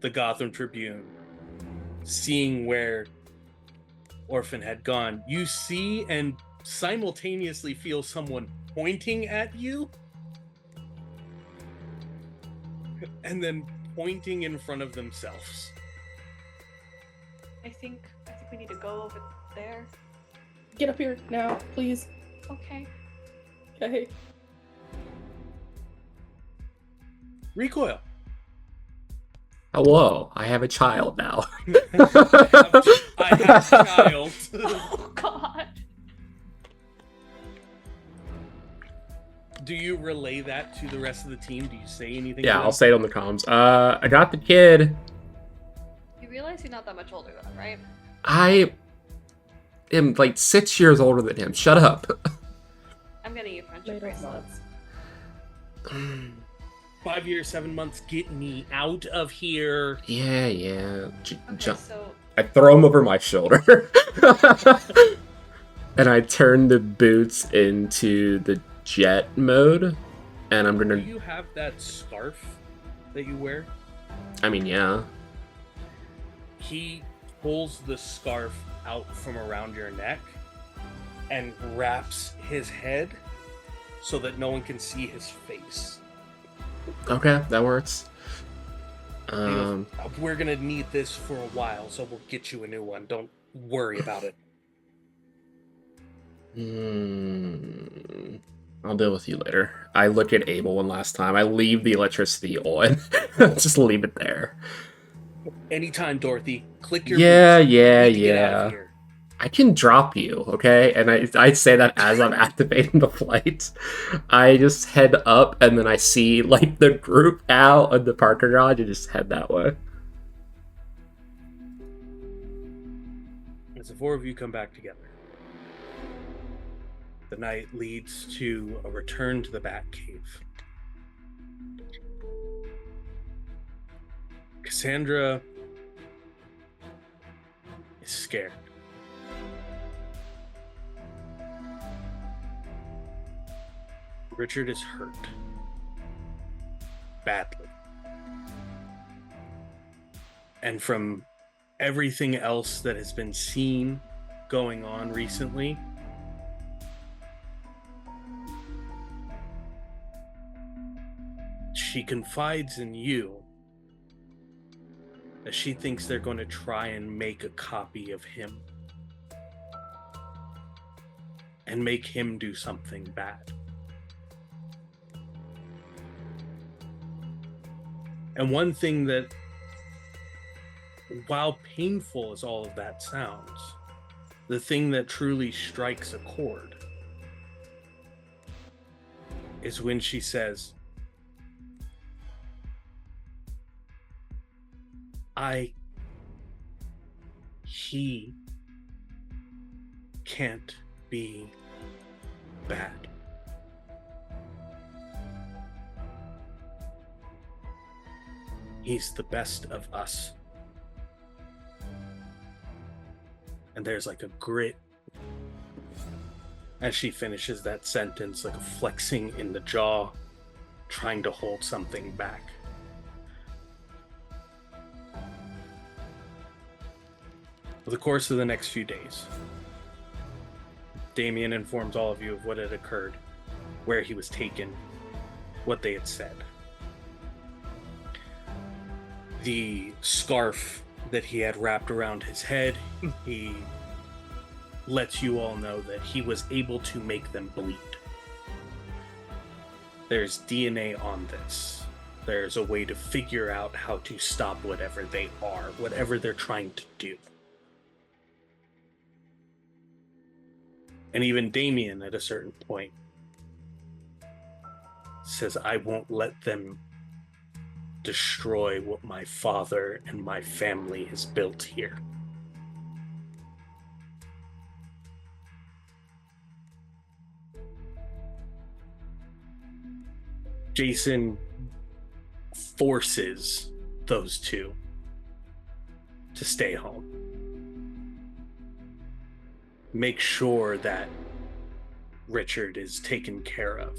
the Gotham Tribune, seeing where Orphan had gone, you see and simultaneously feel someone pointing at you and then pointing in front of themselves. I think we need to go over there. Get up here now, please. Okay. Okay. Recoil. Hello, I have a child now. I have child. Oh God. Do you relay that to the rest of the team? Do you say anything? Yeah, to I'll them? say it on the comms. I got the kid. You realize you're not that much older than him, right? I am like 6 years older than him. Shut up. I'm getting you friendship bracelets. 5 years, 7 months. Get me out of here. Yeah. Okay, so I throw him over my shoulder. And I turn the boots into the jet mode. And I'm Do gonna... you have that scarf that you wear? I mean, yeah. He pulls the scarf out from around your neck and wraps his head so that no one can see his face. Okay, that works. He goes, we're gonna need this for a while, so we'll get you a new one. Don't worry about it. I'll deal with you later. I look at Abel one last time. I leave the electricity on. Just leave it there. Anytime, Dorothy. Click your Yeah, boots. yeah, We need to get out of yeah. here. I can drop you, okay? And I say that as I'm activating the flight. I just head up, and then I see, like, the group out of the parking garage, and just head that way. As the four of you come back together, the night leads to a return to the Batcave. Cassandra is scared. Richard is hurt. Badly. And from everything else that has been seen going on recently, she confides in you that she thinks they're going to try and make a copy of him and make him do something bad. And one thing that, while painful as all of that sounds, the thing that truly strikes a chord is when she says, he can't be bad. He's the best of us. And there's like a grit as she finishes that sentence, like a flexing in the jaw, trying to hold something back. Over the course of the next few days, Damien informs all of you of what had occurred, where he was taken, what they had said. The scarf that he had wrapped around his head, he lets you all know that he was able to make them bleed. There's DNA on this. There's a way to figure out how to stop whatever they are, whatever they're trying to do. And even Damien, at a certain point, says, I won't let them destroy what my father and my family has built here. Jason forces those two to stay home. Make sure that Richard is taken care of.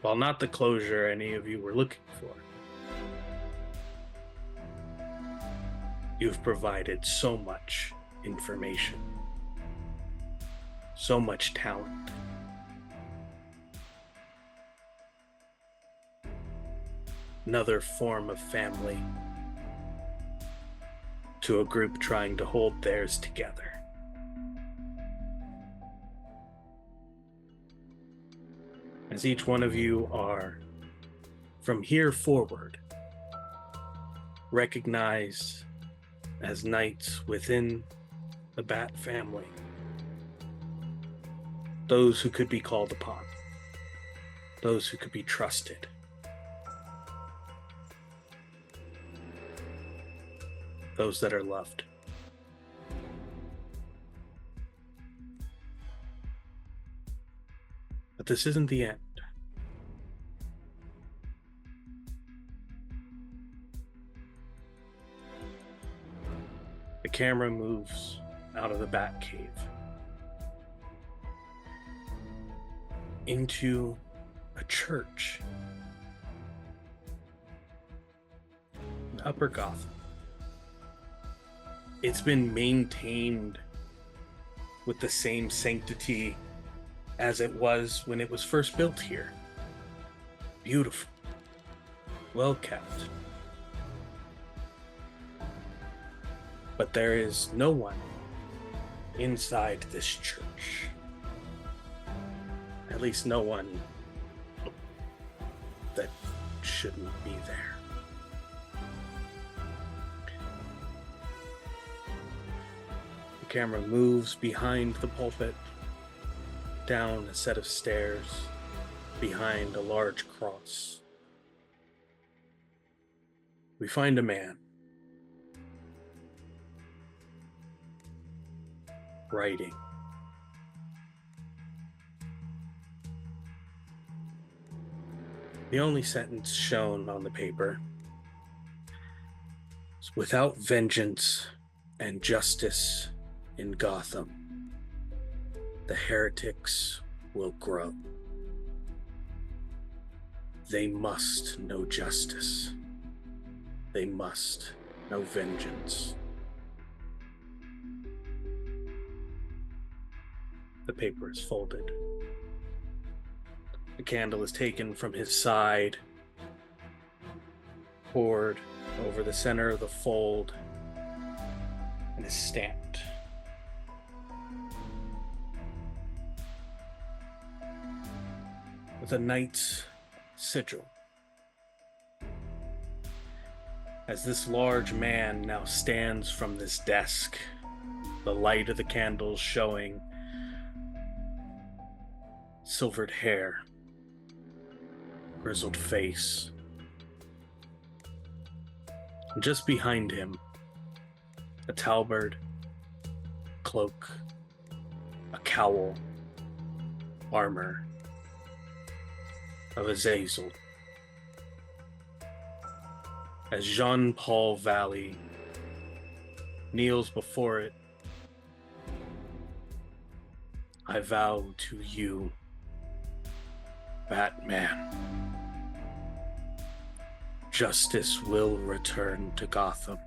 While not the closure any of you were looking for, you've provided so much information, so much talent. Another form of family to a group trying to hold theirs together. As each one of you are, from here forward, recognized as knights within the Batfamily. Those who could be called upon. Those who could be trusted. Those that are loved. But this isn't the end. The camera moves out of the Batcave into a church in Upper Gotham. It's been maintained with the same sanctity as it was when it was first built here. Beautiful, well kept. But there is no one inside this church. At least no one that shouldn't be there. The camera moves behind the pulpit, down a set of stairs, behind a large cross. We find a man writing. The only sentence shown on the paper is, "Without vengeance and justice in Gotham, the heretics will grow. They must know justice. They must know vengeance." The paper is folded. The candle is taken from his side, poured over the center of the fold, and is stamped. With a knight's sigil. As this large man now stands from this desk, the light of the candles showing silvered hair, grizzled face. And just behind him, a talberd, cloak, a cowl, armor of Azazel. As Jean-Paul Valley kneels before it, I vow to you, Batman, justice will return to Gotham.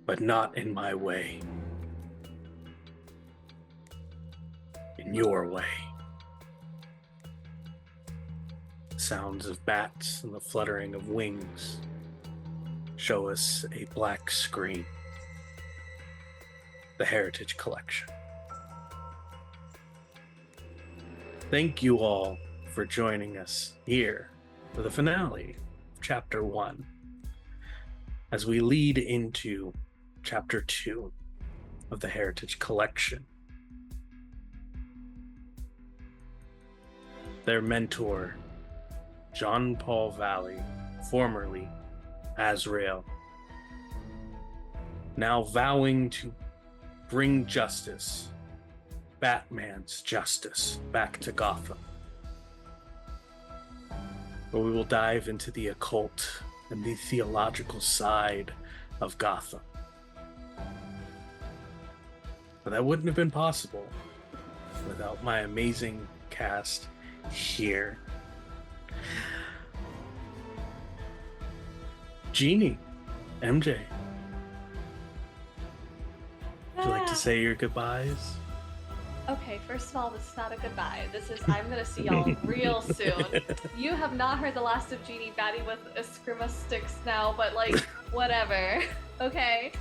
But not in my way. In your way. Sounds of bats and the fluttering of wings show us a black screen. The Heritage Collection. Thank you all for joining us here for the finale of Chapter 1 as we lead into Chapter 2 of the Heritage Collection. Their mentor, Jean-Paul Valley, formerly Azrael, now vowing to bring justice, Batman's justice, back to Gotham. Where we will dive into the occult and the theological side of Gotham. But that wouldn't have been possible without my amazing cast here. Genie, MJ, would you like to say your goodbyes? Okay, first of all, this is not a goodbye. This is, I'm gonna see y'all real soon. You have not heard the last of Genie batting with Eskrima sticks now, but like, whatever. Okay?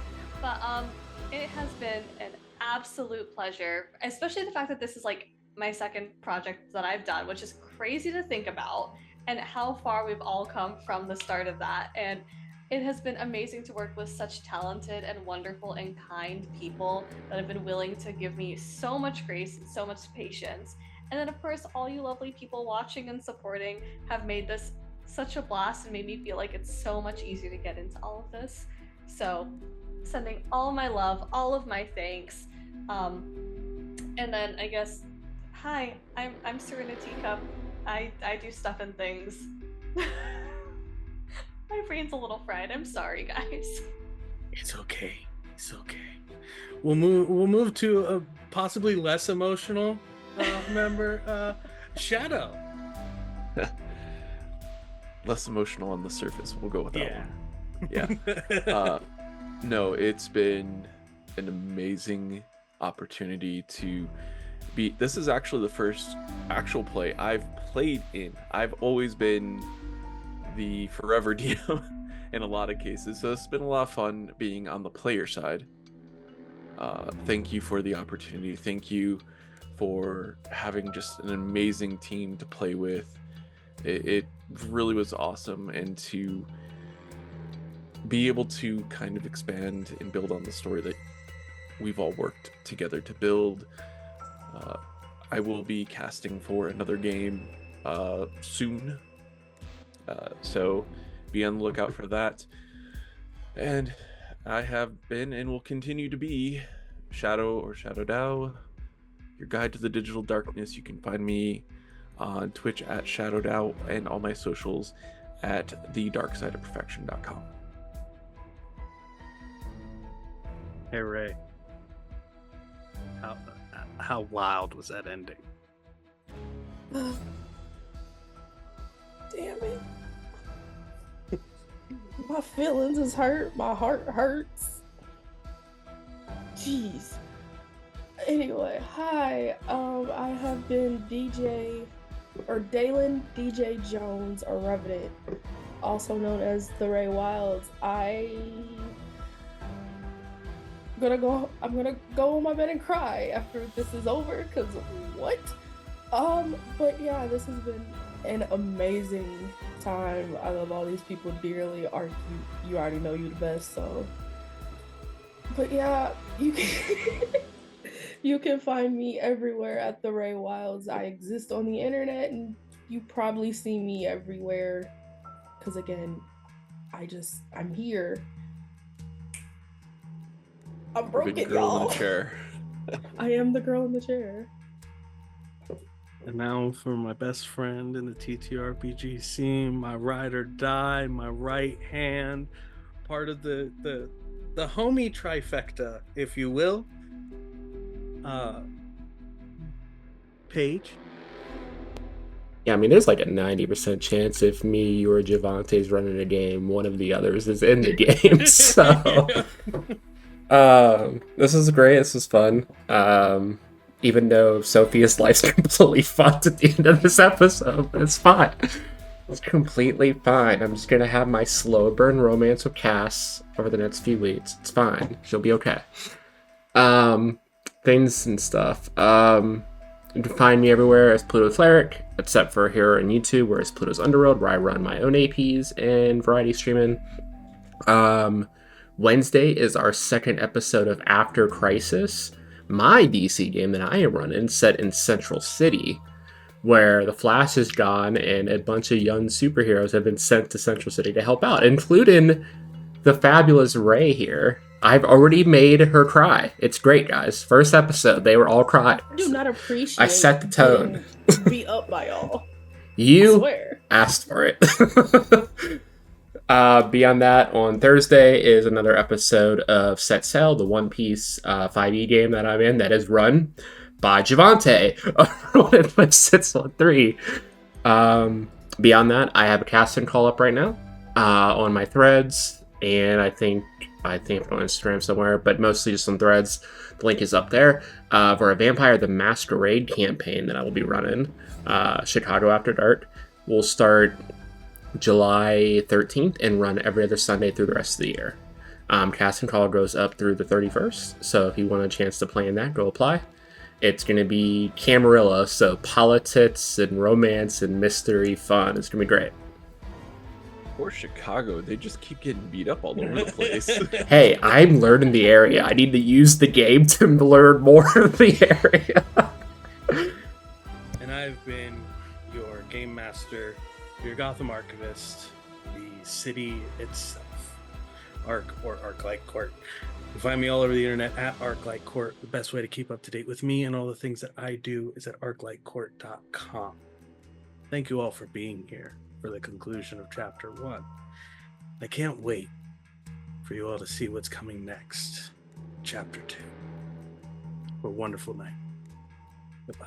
But it has been an absolute pleasure, especially the fact that this is like my second project that I've done, which is crazy to think about, and how far we've all come from the start of that. And It has been amazing to work with such talented and wonderful and kind people that have been willing to give me so much grace and so much patience. And then, of course, all you lovely people watching and supporting have made this such a blast and made me feel like it's so much easier to get into all of this. So, sending all my love, all of my thanks. And then I guess, hi, I'm Seriniteacup. I do stuff and things. My brain's a little fried. I'm sorry, guys. It's okay. It's okay. We'll move to a possibly less emotional member, Shadow. Less emotional on the surface. We'll go with that one. Yeah. Yeah. No, it's been an amazing opportunity to be. This is actually the first actual play I've played in. I've always been the forever DM in a lot of cases, so it's been a lot of fun being on the player side. Thank you for the opportunity. Thank you for having just an amazing team to play with. It really was awesome, and to be able to kind of expand and build on the story that we've all worked together to build. I will be casting for another game soon, so be on the lookout for that. And I have been and will continue to be Shadow or ShadowDao, your guide to the digital darkness. You can find me on Twitch at ShadowDao and all my socials at thedarksideofperfection.com. Hey Ray, how wild was that ending? Damn it. My feelings is hurt. My heart hurts. Jeez. Anyway, hi. I have been DJ or Dalen DJ Jones or Revenant, also known as TheReyWildes. I'm gonna go on my bed and cry after this is over, cause what? But yeah, this has been an amazing time. I love all these people dearly. Arc, you already know you the best, so. But yeah, you can you can find me everywhere at TheReyWildes. I exist on the internet, and you probably see me everywhere. Cause again, I'm here. I'm broken, Big girl y'all. in the chair. I am the girl in the chair. And now for my best friend in the TTRPG scene, my ride or die, my right hand, part of the homie trifecta, if you will. Paige. Yeah, I mean, there's like a 90% chance if me, you, or Javante's running a game, one of the others is in the game. So, this is great. This was fun. Even though Sophia's life's completely fucked at the end of this episode, but it's fine. It's completely fine. I'm just gonna have my slow burn romance with Cass over the next few weeks. It's fine. She'll be okay. Things and stuff. You can find me everywhere as Pluto Cleric, except for here on YouTube, where it's Pluto's Underworld, where I run my own APs and variety streaming. Wednesday is our second episode of After Crisis, my DC game that I am running, set in Central City, where the Flash is gone and a bunch of young superheroes have been sent to Central City to help out, including the fabulous Ray here. I've already made her cry. It's great, guys. First episode, they were all crying. I do not appreciate I set the tone. Beat up by y'all. You I swear. asked for it. Beyond that, on Thursday is another episode of Set Sail, the One Piece 5e game that I'm in that is run by Javante on Sits on 3. Beyond that, I have a casting call up right now on my threads, and I think on Instagram somewhere, but mostly just on threads. The link is up there for a Vampire the Masquerade campaign that I will be running. Chicago After Dark. We'll start July 13th and run every other Sunday through the rest of the year. Casting call goes up through the 31st, so if you want a chance to play in that, go apply. It's going to be Camarilla, so politics and romance and mystery fun. It's going to be great. Poor Chicago, they just keep getting beat up all over the place. Hey, I'm learning the area. I need to use the game to learn more of the area. And I've been your game master, your Gotham Archivist, the city itself, Arclightcourt. You can find me all over the internet at Arclightcourt. The best way to keep up to date with me and all the things that I do is at Arclightcourt.com. Thank you all for being here for the conclusion of Chapter 1. I can't wait for you all to see what's coming next. Chapter 2. Have a wonderful night. Goodbye.